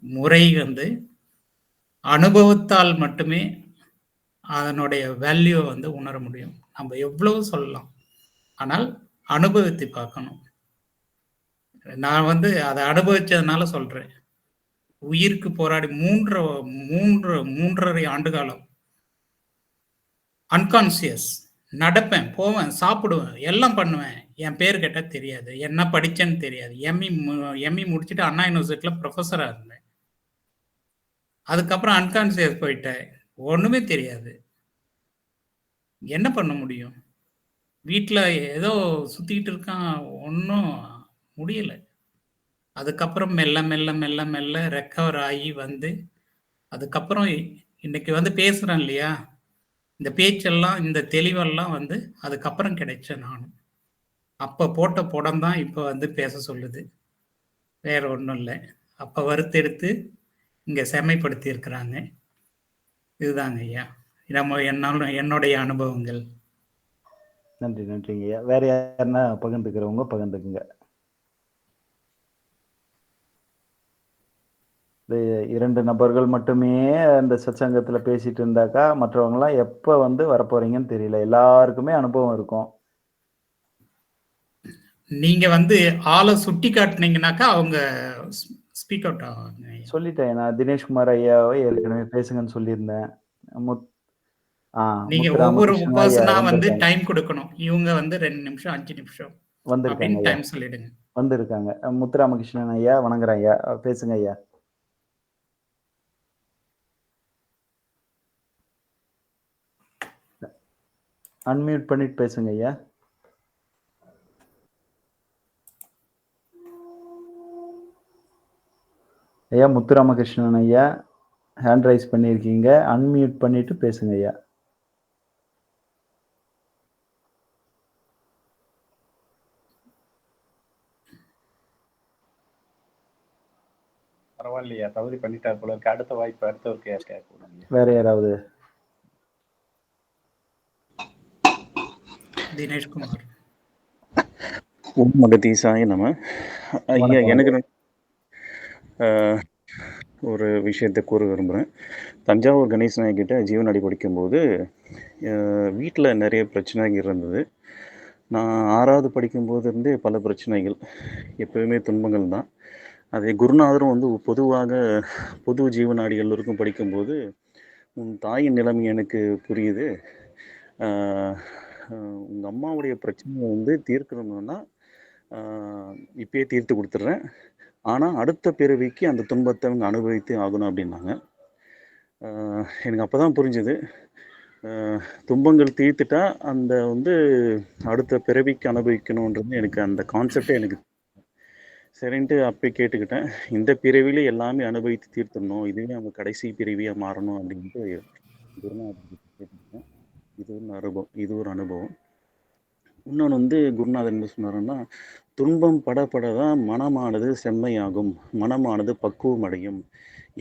முறை வந்து அனுபவத்தால் மட்டுமே அதனுடைய வேல்யூ வந்து உணர முடியும். நம்ம எவ்வளவு சொல்லலாம், ஆனால் அனுபவித்து பார்க்கணும். நான் வந்து அதை அனுபவிச்சதுனால சொல்றேன். உயிருக்கு போராடி 3.5 ஆண்டு காலம் அன்கான்சியஸ். நடப்பேன், போவேன், சாப்பிடுவேன், எல்லாம் பண்ணுவேன். என் பேர் கேட்டா தெரியாது, என்ன படிச்சேன்னு தெரியாது. எம்இ முடிச்சுட்டு அண்ணா யூனிவர்சிட்டியில ப்ரொஃபஸரா இருந்தேன். அதுக்கப்புறம் அன்கான்சியஸ் போயிட்டேன், ஒண்ணுமே தெரியாது. என்ன பண்ண முடியும்? வீட்டுல ஏதோ சுத்திட்டு இருக்கான், ஒன்றும் முடியல. அதுக்கப்புறம் மெல்ல மெல்ல மெல்ல மெல்ல ரெக்கவர் ஆகி வந்து அதுக்கப்புறம் இன்னைக்கு வந்து பேசுறேன் இல்லையா, இந்த பேச்செல்லாம் இந்த தெளிவெல்லாம் வந்து அதுக்கப்புறம் கிடைச்ச நானும். அப்ப போட்ட புடம் தான் இப்ப வந்து பேச சொல்லுது, வேற ஒன்றும் இல்லை. அப்ப வறுத்தெடுத்து இங்க செம்மைப்படுத்தி இருக்கிறாங்க. இதுதாங்க ஐயா என்னுடைய அனுபவங்கள். நன்றி, நன்றிங்க ஐயா. வேற யாருன்னா பகிர்ந்துக்கிறவங்க பகிர்ந்துக்குங்க. 2 நபர்கள் மட்டுமே அந்த சத்சங்கத்துல பேசிட்டு இருந்தாக்கா மற்றவங்க எல்லாம் எப்ப வந்து வரப்போறீங்கன்னு தெரியல. எல்லாருக்குமே அனுபவம் இருக்கும். நீங்க வந்து ஆளை சுட்டி காட்டினீங்கன்னாக்கா அவங்க ஸ்பீக் அவுட் ஆவாங்க. சொல்லிட்டேன், நான் தினேஷ்குமார் ஐயாவை ஏற்கனவே பேசுங்கன்னு சொல்லியிருந்தேன். நீங்க ஒவ்வொரு பர்சனா வந்து டைம் கொடுக்கணும். இவங்க வந்து 2 நிமிஷம் 5 நிமிஷம் அப்படின்னு டைம் சொல்லிடுங்க. வந்திருக்காங்க. முத்துராமகிருஷ்ணன் ஐயா வணங்குறேன் ஐயா, பேசுங்க ஐயா. அன்மியூட் பண்ணிட்டு பேசுங்க ஐயா. ஐயா முத்துராமகிருஷ்ணன் ஐயா ஹேண்ட் ரைஸ் பண்ணியிருக்கீங்க, அன்மியூட் பண்ணிட்டு பேசுங்க ஐயா. பரவாயில்லையா, தவறி பண்ணிட்டார் போல இருக்கு. அடுத்த வாய்ப்பு அடுத்தவருக்கு கேட்க. வேற யாராவது? தினேஷ்குமார். ஓம் மகதீசாய நம. ஐயா, எனக்கு ஒரு விஷயத்தை கூற விரும்புகிறேன். தஞ்சாவூர் கணேசன் கிட்ட ஜீவனாடி படிக்கும்போது வீட்டில் நிறைய பிரச்சனைகள் இருந்தது. நான் 6வது படிக்கும்போது இருந்தே பல பிரச்சனைகள், எப்போவுமே துன்பங்கள் தான். அதை குருநாதரும் வந்து பொதுவாக பொது ஜீவனாடி எல்லோருக்கும் படிக்கும்போது, உன் தாயின் நிலைமை எனக்கு புரியுது, உங்கள் அம்மாவுடைய பிரச்சனையை வந்து தீர்க்கணும்னா இப்பயே தீர்த்து கொடுத்துட்றேன், ஆனால் அடுத்த பிறவிக்கு அந்த துன்பத்தை அவங்க அனுபவித்து ஆகணும் அப்படின்னாங்க. எனக்கு அப்போ தான் புரிஞ்சுது, துன்பங்கள் தீர்த்துட்டா அந்த வந்து அடுத்த பிறவிக்கு அனுபவிக்கணுன்றது எனக்கு அந்த கான்செப்டே எனக்கு சரின்ட்டு அப்போ கேட்டுக்கிட்டேன். இந்த பிறவிலே எல்லாமே அனுபவித்து தீர்த்துடணும், இதுவே அவங்க கடைசி பிறவியாக மாறணும் அப்படின்ட்டு குருநாதர் கேட்டுக்கிட்டேன். இது ஒரு அனுபவம். இன்னொன்று வந்து குருநாதர் என்ன சொன்னாருன்னா, துன்பம் படப்படதான் மனமானது செம்மையாகும், மனமானது பக்குவம் அடையும்,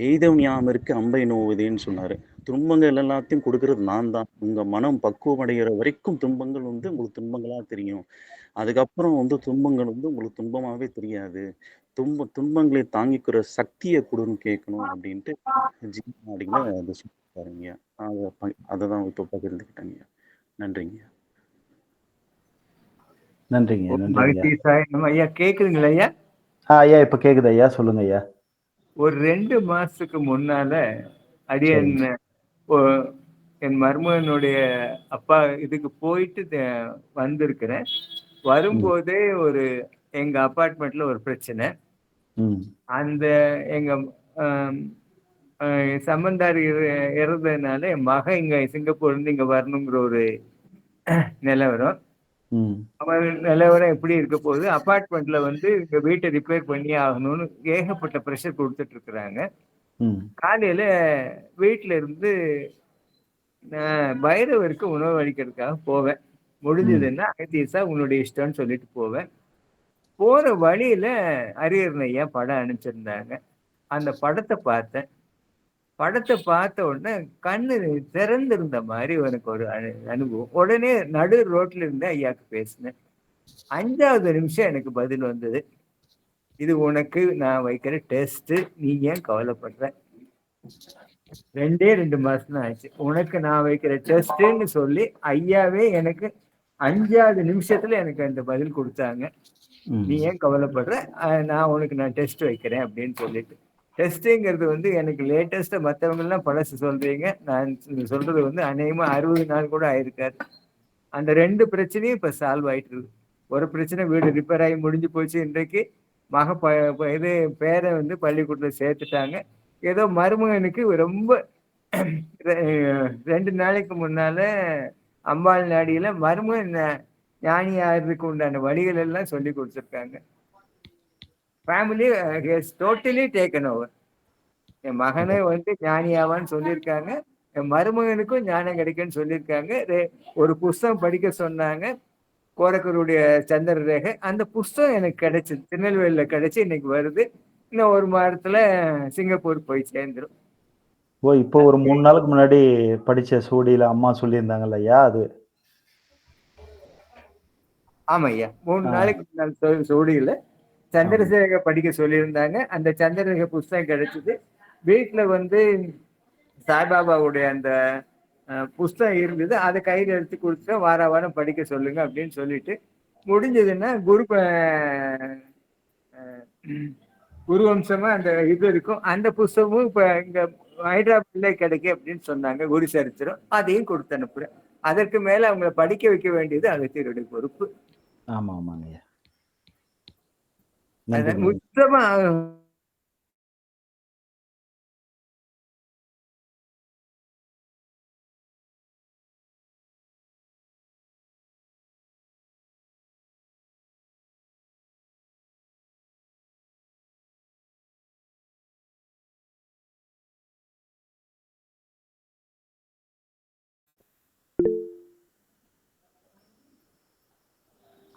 எய்தவன் யாமிற்கு அம்பை நோவுதேன்னு சொன்னார். துன்பங்கள் எல்லாத்தையும் கொடுக்கறது நான் தான். உங்கள் மனம் பக்குவம் அடைகிற வரைக்கும் துன்பங்கள் வந்து உங்களுக்கு துன்பங்களாக தெரியும். அதுக்கப்புறம் வந்து துன்பங்கள் வந்து உங்களுக்கு துன்பமாகவே தெரியாது. துன்பங்களை தாங்கிக்கிற சக்தியை கொடுன்னு கேட்கணும் அப்படின்ட்டு அப்படிங்கிற அதை சொல்லிட்டாருங்க. அதை தான் இப்போ பகிர்ந்துக்கிட்டாங்க. நன்றிங்க. நன்றிங்க, நன்றிங்க. மகிழ்ச்சி சாயனம் ஐயா. கேக்குதுங்களா ஐயா? ஐயா இப்ப கேக்குது ஐயா, சொல்லுங்க ஐயா. ஒரு 2 மாசத்துக்கு முன்னால அடியன் என் மருமகனுடைய அப்பா இதுக்கு போயிட்டு வந்திருக்கிறேன். வரும்போதே ஒரு எங்க அபார்ட்மெண்ட்ல ஒரு பிரச்சனை. அந்த எங்க சம்பந்தார் இறந்ததுனால என் மகன் இங்க சிங்கப்பூர்ல இருந்து இங்க வரணுங்கிற ஒரு நிலவரம். அவன் நிலவரம் எப்படி இருக்க போகுது, அபார்ட்மெண்ட்ல வந்து இங்க வீட்டை ரிப்பேர் பண்ணி ஆகணும்னு ஏகப்பட்ட ப்ரெஷர் கொடுத்துட்டு இருக்கிறாங்க. காலையில வீட்டுல இருந்து நான் பைரவருக்கு உணவு அளிக்கிறதுக்காக போவேன். முடிஞ்சதுன்னா அகத்தீசா உன்னுடைய இஷ்டம்னு சொல்லிட்டு போவேன். போற வழியில அரியர் ஐயா படம் அனுப்பிச்சிருந்தாங்க. அந்த படத்தை பார்த்தேன். படத்தை பார்த்த உடனே கண்ணு திறந்திருந்த மாதிரி எனக்கு ஒரு அனுபவம். உடனே நடு ரோட்ல இருந்து ஐயாக்கு பேசினேன். 5வது நிமிஷம் எனக்கு பதில் வந்தது. இது உனக்கு நான் வைக்கிற டெஸ்ட், நீ ஏன் கவலைப்படுற? 2 மாசம் தான் ஆச்சு. உனக்கு நான் வைக்கிற டெஸ்ட்ன்னு சொல்லி ஐயாவே எனக்கு 5வது நிமிஷத்துல எனக்கு அந்த பதில் கொடுத்தாங்க. நீ ஏன் கவலைப்படுற, நான் டெஸ்ட் வைக்கிறேன் அப்படின்னு சொல்லிட்டு. டெஸ்ட்டுங்கிறது வந்து எனக்கு லேட்டஸ்டா மற்றவங்க எல்லாம் பழசு சொல்றீங்க, நான் சொல்றது வந்து அநேகமா 60 நாள் கூட ஆயிருக்காரு. அந்த 2 பிரச்சனையும் இப்ப சால்வ் ஆயிட்டு இருக்கு. ஒரு பிரச்சனை வீடு ரிப்பேர் ஆகி முடிஞ்சு போச்சு. இன்றைக்கு இது பேரை வந்து பள்ளிக்கூடத்துல சேர்த்துட்டாங்க. ஏதோ மருமகனுக்கு ரொம்ப 2 நாளைக்கு முன்னால அம்பாள் நாடியில மருமகன் ஞானி ஆகிறதுக்கு உண்டான வழிகள் எல்லாம் சொல்லி கொடுத்துருக்காங்க. Family totally taken over. என் மகனை வந்து ஞானி ஆவான்னு சொல்லியிருக்காங்க. என் மருமகனுக்கும் ஞானம் கிடைக்குன்னு சொல்லியிருக்காங்க. ஒரு புஸ்தகம் படிக்க சொன்னாங்க, கோரக்கருடைய சந்திர ரேகை. அந்த புஸ்தகம் எனக்கு கிடைச்சது, திருநெல்வேலியில கிடைச்சி இன்னைக்கு வருது. இன்னும் 1 வாரத்துல சிங்கப்பூர் போய் சேர்ந்துடும். இப்போ ஒரு 3 நாளுக்கு முன்னாடி படிச்ச சூடியில அம்மா சொல்லியிருந்தாங்கல்ல ஐயா, அது? ஆமா ஐயா, 3 நாளைக்கு முன்னாள் சூடியில சந்திரசேகர படிக்க சொல்லியிருந்தாங்க. அந்த சந்திரசேகர புஸ்தகம் கிடைச்சது. வீட்டுல வந்து சாய்பாபாவுடைய அந்த புஸ்தகம் இருந்தது. அதை கையில் எடுத்து கொடுத்து வார வாரம் படிக்க சொல்லுங்க அப்படின்னு சொல்லிட்டு, முடிஞ்சதுன்னா குருவம்சமா அந்த இது இருக்கும். அந்த புஸ்தகமும் இப்ப இங்க ஹைதராபாத்ல கிடைக்கும் அப்படின்னு சொன்னாங்க, குரு சரித்திரம். அதையும் கொடுத்து அனுப்புறேன். அதற்கு மேல அவங்களை படிக்க வைக்க வேண்டியது அகத்தியருடைய பொறுப்பு. ஆமா ஆமாங்க. முக்கியமா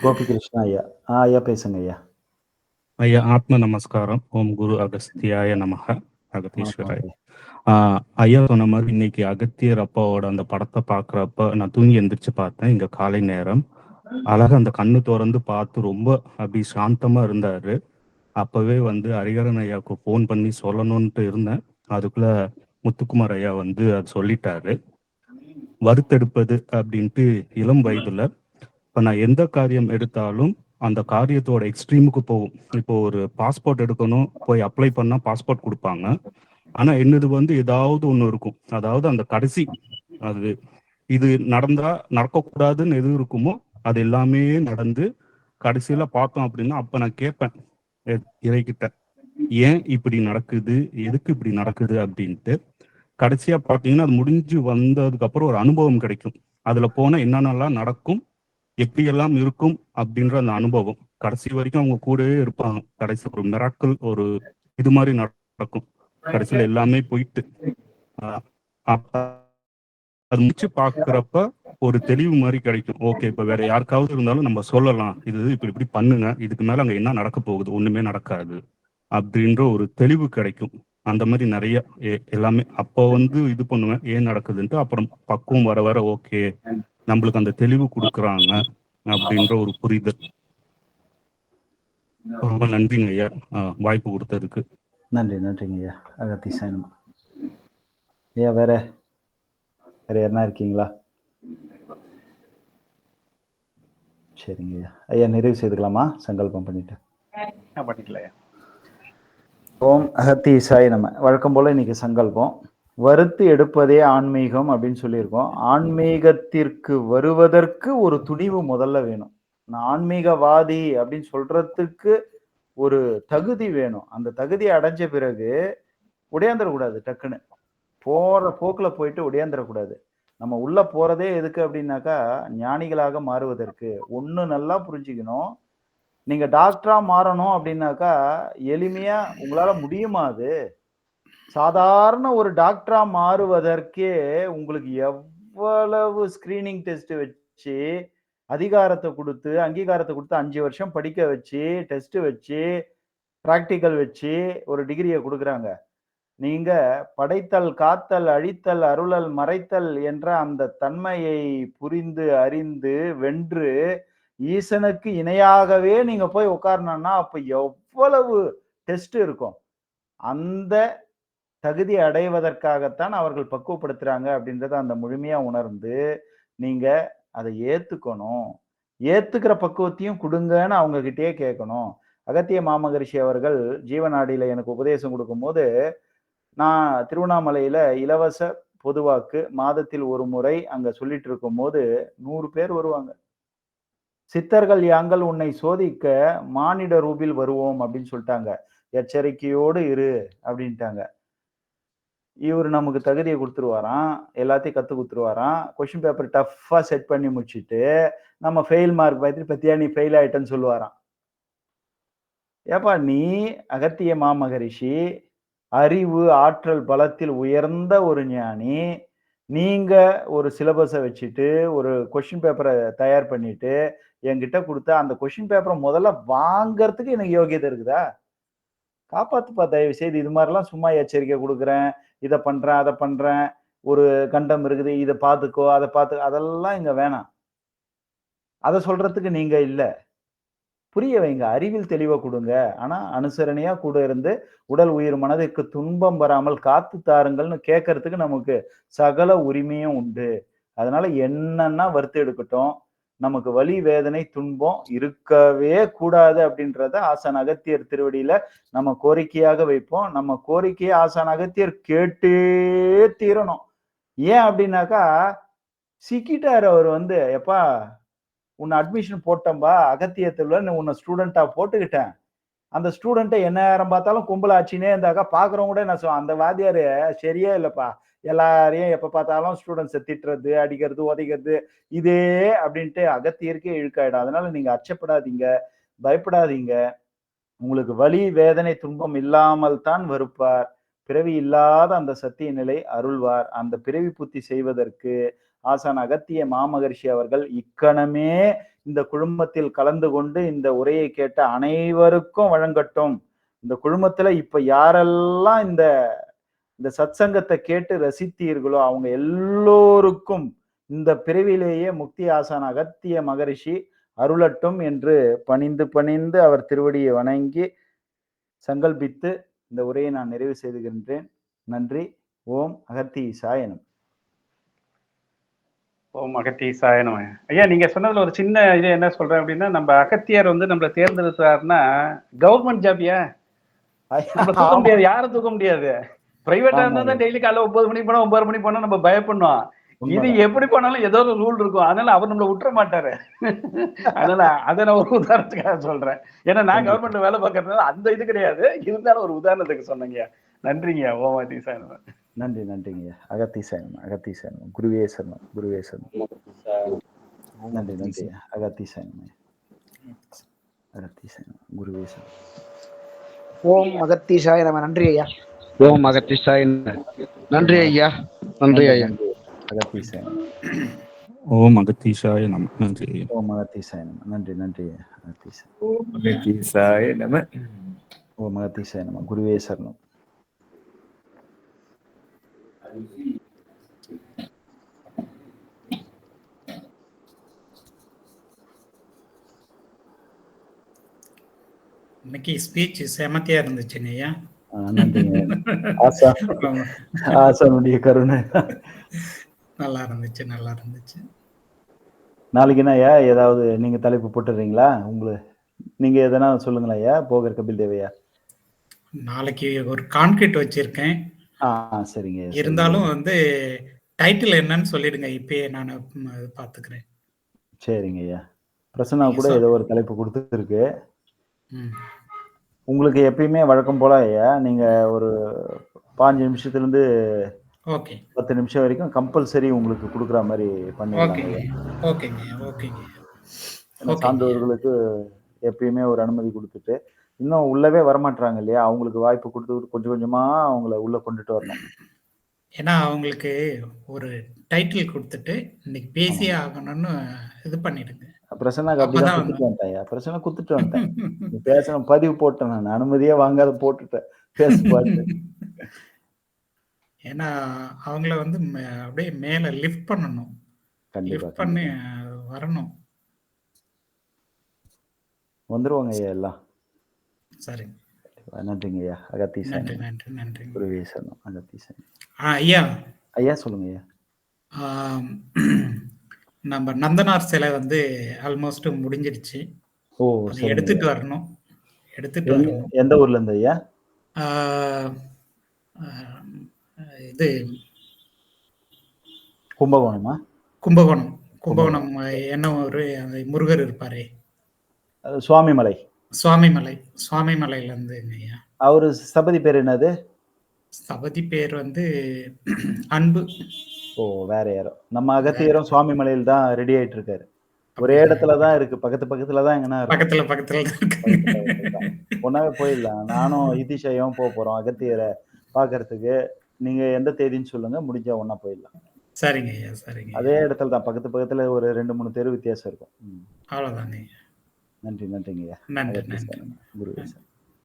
கோபிகிருஷ்ணா ஐயா. ஐயா பேசுங்க ஐயா. ஐயா ஆத்ம நமஸ்காரம். ஓம் குரு அகஸ்தியாய நமக. அகத்தீஸ்வராய். ஐயா சொன்ன மாதிரி இன்னைக்கு அகத்தியர் அப்பாவோட அந்த படத்தை பாக்குறப்ப நான் தூங்கி எந்திரிச்சு பார்த்தேன். இங்க காலை நேரம் அழகா அந்த கண்ணு திறந்து பார்த்து ரொம்ப அப்படி சாந்தமா இருந்தாரு. அப்பவே வந்து ஹரிஹரன் ஐயாவுக்கு போன் பண்ணி சொல்லணும்ட்டு இருந்தேன். அதுக்குள்ள முத்துக்குமார் ஐயா வந்து அது சொல்லிட்டாரு. வறுத்தெடுப்பது அப்படின்ட்டு இளம் வயதுல இப்ப நான் எந்த காரியம் எடுத்தாலும் அந்த காரியத்தோட எக்ஸ்ட்ரீமுக்கு போகும். இப்போ ஒரு பாஸ்போர்ட் எடுக்கணும், போய் அப்ளை பண்ணா பாஸ்போர்ட் கொடுப்பாங்க. ஆனா என்னது வந்து ஏதாவது ஒண்ணு இருக்கும். அதாவது அந்த கடைசி அது இது நடந்தா நடக்கக்கூடாதுன்னு எது இருக்குமோ அது எல்லாமே நடந்து கடைசியில பார்த்தோம் அப்படின்னா அப்ப நான் கேட்பேன் இறைக்கிட்ட, ஏன் இப்படி நடக்குது, எதுக்கு இப்படி நடக்குது அப்படின்ட்டு. கடைசியா பார்த்தீங்கன்னா அது முடிஞ்சு வந்ததுக்கு அப்புறம் ஒரு அனுபவம் கிடைக்கும். அதுல போனா என்னென்னலாம் நடக்கும், எப்படி எல்லாம் இருக்கும் அப்படின்ற அந்த அனுபவம் கடைசி வரைக்கும் அவங்க கூடவே இருப்பாங்க. கடைசி ஒரு மிராக்கிள் ஒரு இது மாதிரி நடக்கும். கடைசியில எல்லாமே போயிட்டு அது முடிச்சு பாக்குறப்ப ஒரு தெளிவு மாதிரி கிடைக்கும். ஓகே, இப்ப வேற யாருக்காவது இருந்தாலும் நம்ம சொல்லலாம், இது இப்படி இப்படி பண்ணுங்க, இதுக்கு மேல அங்க என்ன நடக்க போகுது, ஒண்ணுமே நடக்காது அப்படின்ற ஒரு தெளிவு கிடைக்கும். அந்த மாதிரி நிறைய எல்லாமே அப்போ இது பண்ணுவேன், ஏன் நடக்குதுன்ட்டு. அப்புறம் பக்குவம் வர வர ஓகே, நம்மளுக்கு அந்த தெளிவு கொடுக்குறாங்க அப்படின்ற ஒரு புரிதல். ரொம்ப நன்றிங்க ஐயா, வாய்ப்பு கொடுத்ததுக்கு. நன்றி, நன்றிங்க ஐயா. அகத்தீசாயனம் ஐயா. வேற யாருன்னா இருக்கீங்களா? சரிங்க ஐயா. ஐயா நிறைவு செய்துக்கலாமா? சங்கல்பம் பண்ணிட்டு பண்ணிக்கலையா? ஓம் அகத்தீசாய நம. வழக்கம் போல இன்னைக்கு சங்கல்பம், வறுத்து எடுப்பதே ஆன்மீகம் அப்படின்னு சொல்லியிருக்கோம். ஆன்மீகத்திற்கு வருவதற்கு ஒரு துணிவு முதல்ல வேணும். நான் ஆன்மீகவாதி அப்படின்னு சொல்றதுக்கு ஒரு தகுதி வேணும். அந்த தகுதியை அடைஞ்ச பிறகு உடையாந்துடக்கூடாது. டக்குன்னு போற போக்குல போயிட்டு உடையாந்துடக்கூடாது. நம்ம உள்ள போறதே எதுக்கு அப்படின்னாக்கா, ஞானிகளாக மாறுவதற்கு. ஒண்ணு நல்லா புரிஞ்சுக்கணும், நீங்க டாக்டரா மாறணும் அப்படின்னாக்கா எளிமையா உங்களால முடியுமா? அது சாதாரண ஒரு டாக்டரா மாறுவதற்கே உங்களுக்கு எவ்வளவு ஸ்கிரீனிங் டெஸ்ட் வச்சு, அதிகாரத்தை கொடுத்து, அங்கீகாரத்தை கொடுத்து 5 வருஷம் படிக்க வச்சு, டெஸ்ட் வச்சு, பிராக்டிக்கல் வச்சு ஒரு டிகிரியை கொடுக்குறாங்க. நீங்க படைத்தல், காத்தல், அழித்தல், அருளல், மறைத்தல் என்ற அந்த தன்மையை புரிந்து, அறிந்து, வென்று ஈசனுக்கு இணையாகவே நீங்க போய் உட்காரணும்னா அப்ப எவ்வளவு டெஸ்ட் இருக்கும். அந்த தகுதி அடைவதற்காகத்தான் அவர்கள் பக்குவப்படுத்துறாங்க அப்படின்றத அந்த முழுமையா உணர்ந்து நீங்க அதை ஏத்துக்கணும். ஏத்துக்கிற பக்குவத்தையும் கொடுங்கன்னு அவங்க கிட்டயே கேட்கணும். அகத்திய மாமகரிஷி அவர்கள் ஜீவநாடியில எனக்கு உபதேசம் கொடுக்கும் போது, நான் திருவண்ணாமலையில இலவச பொதுவாக்கு மாதத்தில் ஒரு முறை அங்க சொல்லிட்டு இருக்கும் போது 100 பேர் வருவாங்க. சித்தர்கள் யாங்கள் உன்னை சோதிக்க மானிட ரூபில் வருவோம் அப்படின்னு சொல்லிட்டாங்க. எச்சரிக்கையோடு இரு அப்படின்ட்டாங்க. இவர் நமக்கு தகுதியை கொடுத்துருவாராம், எல்லாத்தையும் கத்து கொடுத்துருவாராம். கொஸ்டின் பேப்பர் டஃப்பா செட் பண்ணி முடிச்சுட்டு நம்ம ஃபெயில் மார்க் பார்த்துட்டு பத்தியா நீ ஃபெயில் ஆயிட்டேன்னு சொல்லுவாராம். ஏப்பா நீ அகத்திய மாமகரிஷி, அறிவு ஆற்றல் பலத்தில் உயர்ந்த ஒரு ஞானி, நீங்க ஒரு சிலபஸை வச்சுட்டு ஒரு கொஸ்டின் பேப்பரை தயார் பண்ணிட்டு என்கிட்ட கொடுத்தா அந்த கொஸ்டின் பேப்பரை முதல்ல வாங்கறதுக்கு எனக்கு யோகியதை இருக்குதா? காப்பாத்துப்பா தயவு செய்து. இது மாதிரிலாம் சும்மா எச்சரிக்கை கொடுக்குறேன், இதை பண்றேன், அதை பண்றேன், ஒரு கண்டம் இருக்குது, இதை பார்த்துக்கோ, அதை பார்த்து, அதெல்லாம் இங்க வேணாம். அதை சொல்றதுக்கு நீங்க இல்ல. புரிய வைங்க, அறிவில் தெளிவை கொடுங்க. ஆனா அனுசரணையா கூட இருந்து உடல் உயிர் மனதிற்கு துன்பம் வராமல் காத்து தாருங்கள்னு கேட்கறதுக்கு நமக்கு சகல உரிமையும் உண்டு. அதனால என்னன்னா வறுத்து எடுக்கட்டும், நமக்கு வலி வேதனை துன்பம் இருக்கவே கூடாது அப்படின்றத ஆசான் அகத்தியர் திருவடியில நம்ம கோரிக்கையாக வைப்போம். நம்ம கோரிக்கையை ஆசான் அகத்தியர் கேட்டே தீரணும். ஏன் அப்படின்னாக்கா சிக்கிட்டாரு அவர். எப்பா உன்னை அட்மிஷன் போட்டம்பா அகத்தியத்துல, உன்னை ஸ்டூடெண்டா போட்டுக்கிட்டேன். அந்த ஸ்டூடெண்ட்டை என்ன நேரம் பார்த்தாலும் கும்பல ஆச்சுனே இருந்தாக்கா பாக்குறவங்க கூட என்ன சொல்லுவாங்க, அந்த வாத்தியாரு சரியே இல்லப்பா, எல்லாரையும் எப்ப பார்த்தாலும் ஸ்டூடெண்ட்ஸை திட்டுறது, அடிக்கிறது, உதைக்கிறது இதே அப்படின்ட்டு அகத்தியருக்கே இழுக்காயிடும். அதனால நீங்க அச்சப்படாதீங்க, பயப்படாதீங்க. உங்களுக்கு வலி வேதனை துன்பம் இல்லாமல் தான் வருப்பார். பிறவி இல்லாத அந்த சத்திய நிலை அருள்வார். அந்த பிறவி புத்தி செய்வதற்கு ஆசான் அகத்திய மாமகரிஷி அவர்கள் இக்கணமே இந்த குழுமத்தில் கலந்து கொண்டு இந்த உரையை கேட்ட அனைவருக்கும் வழங்கட்டும். இந்த குழுமத்துல இப்ப யாரெல்லாம் இந்த சத்சங்கத்தை கேட்டு ரசித்தீர்களோ அவங்க எல்லோருக்கும் இந்த பிறவிலேயே முக்தி ஆசான் அகத்திய மகரிஷி அருளட்டும் என்று பணிந்து அவர் திருவடியை வணங்கி சங்கல்பித்து இந்த உரையை நான் நிறைவு செய்துகின்றேன். நன்றி. ஓம் அகத்தீசாய நம. ஓம் அகத்தீசாய நம. ஐயா நீங்க சொன்னதுல ஒரு சின்ன இது என்ன சொல்றேன் அப்படின்னா, நம்ம அகத்தியர் நம்மள தேர்ந்தெடுத்தாருன்னா கவர்மெண்ட் ஜாபியா தூக்க முடியாது, யாரும் தூக்க முடியாது. பிரைவேட்டா இருந்தா தான் டெய்லி காலைல 9 மணிக்கு போனா 9 மணிக்கு போனா நம்ம பயப்படணும். இது எப்படி போனாலும் ஏதோ ஒரு ரூல் இருக்கும். அதனால அவர் நம்மள விட்டுற மாட்டாரு. அதனால அதை நான் ஒரு உதாரணத்துக்காக சொல்றேன். ஏன்னா நான் கவர்மெண்ட்ல வேலை பார்க்கறதுனால அந்த இது கிடையாது, இருந்தாலும் ஒரு உதாரணத்துக்கு சொன்னீங்க. நன்றிங்க. ஓம் அகத்தீசாய நம. நன்றி, நன்றிங்க. அகத்தீசாய நம. அகத்தீசாய நம. குருவே சரணம், குருவே சரணம். நன்றி, நன்றி. அகத்தீசாய நம. அகத்தீசாய நம. குருவே சரணம். ஓம் அகத்தீசாய நம. நன்றி ஐயா. ஓம் அகத்தீசாய நன்றி ஐயா. நன்றி ஐயா. அகத்தீசாய நம. ஓம் அகத்தீஷாய நம. நன்றி ஐயா. ஓம் அகத்தீசாய நம. நன்றி நன்றி அகத்தீசா. ஓம் அகத்தீசாய நம. ஓம் அகத்தீசாய நம. குருவே சரணம். இன்னைக்கு ஸ்பீச் செமத்தியா இருந்துச்சுங்க ஐயா. நன்றிங்க. ஆசானுடைய கருணை. நல்லா இருந்துச்சு, நல்லா இருந்துச்சு. நாளைக்கு என்ன ஐயா ஏதாவது நீங்க தலைப்பு போட்டுறீங்களா? நீங்க எதனா சொல்லுங்களா ஐயா, போகர் கபில் தேவையா? நாளைக்கு ஒரு கான்கிரீட் வச்சிருக்கேன். சரிங்க. இருந்தாலும் வந்து டைட்டில் என்னன்னு சொல்லிடுங்க, இப்பயே நான் பாத்துக்கிறேன். சரிங்க ஐயா. பிரசன்னா கூட ஏதோ ஒரு தலைப்பு கொடுத்துருக்கு. உங்களுக்கு எப்பயுமே வழக்கம் போல ஐயா, நீங்க ஒரு 5 நிமிஷத்துல இருந்து 10 நிமிஷம் வரைக்கும் கம்பல்சரி உங்களுக்கு கொடுக்குற மாதிரி பண்ணிடலாங்க. சார்ந்தவர்களுக்கு எப்பயுமே ஒரு அனுமதி கொடுத்துட்டு, இன்னும் உள்ளவே வரமாட்டாங்க இல்லையா, அவங்களுக்கு வாய்ப்பு கொடுத்து கொஞ்சம் கொஞ்சமா அவங்கள உள்ள கொண்டுட்டு வரணும். ஏன்னா அவங்களுக்கு ஒரு டைட்டில் கொடுத்துட்டு இன்னைக்கு பேசி ஆகணும்னு இது பண்ணிடுங்க. பிரசன்னாக்கு அப்படிதான் குத்துட்டு வந்துட்டேன். பிரசன்னா குத்துட்டு வந்துட்டேன். நீ பேசணும் பதிவு போட்டேன், நான் அனுமதியே வாங்காத போட்டுட்டேன். பேச பாட்டு. ஏன்னா அவங்கள வந்து அப்படியே மேல லிஃப்ட் பண்ணணும். லிஃப்ட் பண்ணி வரணும். வந்துருவாங்க ஐயா எல்லாம். சரி. நன்றிங்க ஐயா. அகத்தீசா. நன்றி நன்றி நன்றி. குருவே சரணம். அகத்தீசா. ஐயா. ஐயா சொல்லுங்க ஐயா. நம்ம நந்தனார் சிலை வந்து ஆல்மோஸ்ட் முடிஞ்சிடுச்சு. எடுத்துட்டு வரணும். எந்த ஊர்ல இருந்து ஐயா? இது கும்பகோணமா? கும்பகோணம் என்ன ஒரு முருகர் இருப்பாரே, சுவாமிமலை. சுவாமிமலையில இருந்து ஐயா. அவரு சபதி பேர் என்னது? சபதி பேர் வந்து அன்பு. வேற யாரோ. நம்ம அகத்தியரும் சுவாமிமலையில் தான் ரெடி ஆயிட்டு இருக்காரு. ஒரே இடத்துல தான் இருக்கு, பக்கத்துல தான் எங்கன்னா பக்கத்துல ஒன்னாவே போயிடலாம். நானும் இதிஷையும் போறோம் அகத்தியரை பாக்குறதுக்கு. நீங்க எந்த தேதின்னு சொல்லுங்க, முடிஞ்சா ஒன்னா போயிடலாம். சரிங்க ஐயா, சரிங்க. அதே இடத்துல தான், பக்கத்துல ஒரு 2-3 தெரு வித்தியாசம் இருக்கும். அவ்வளவுதாங்க. நன்றிங்க ஐயா. நன்றி. குருவே சரணம்.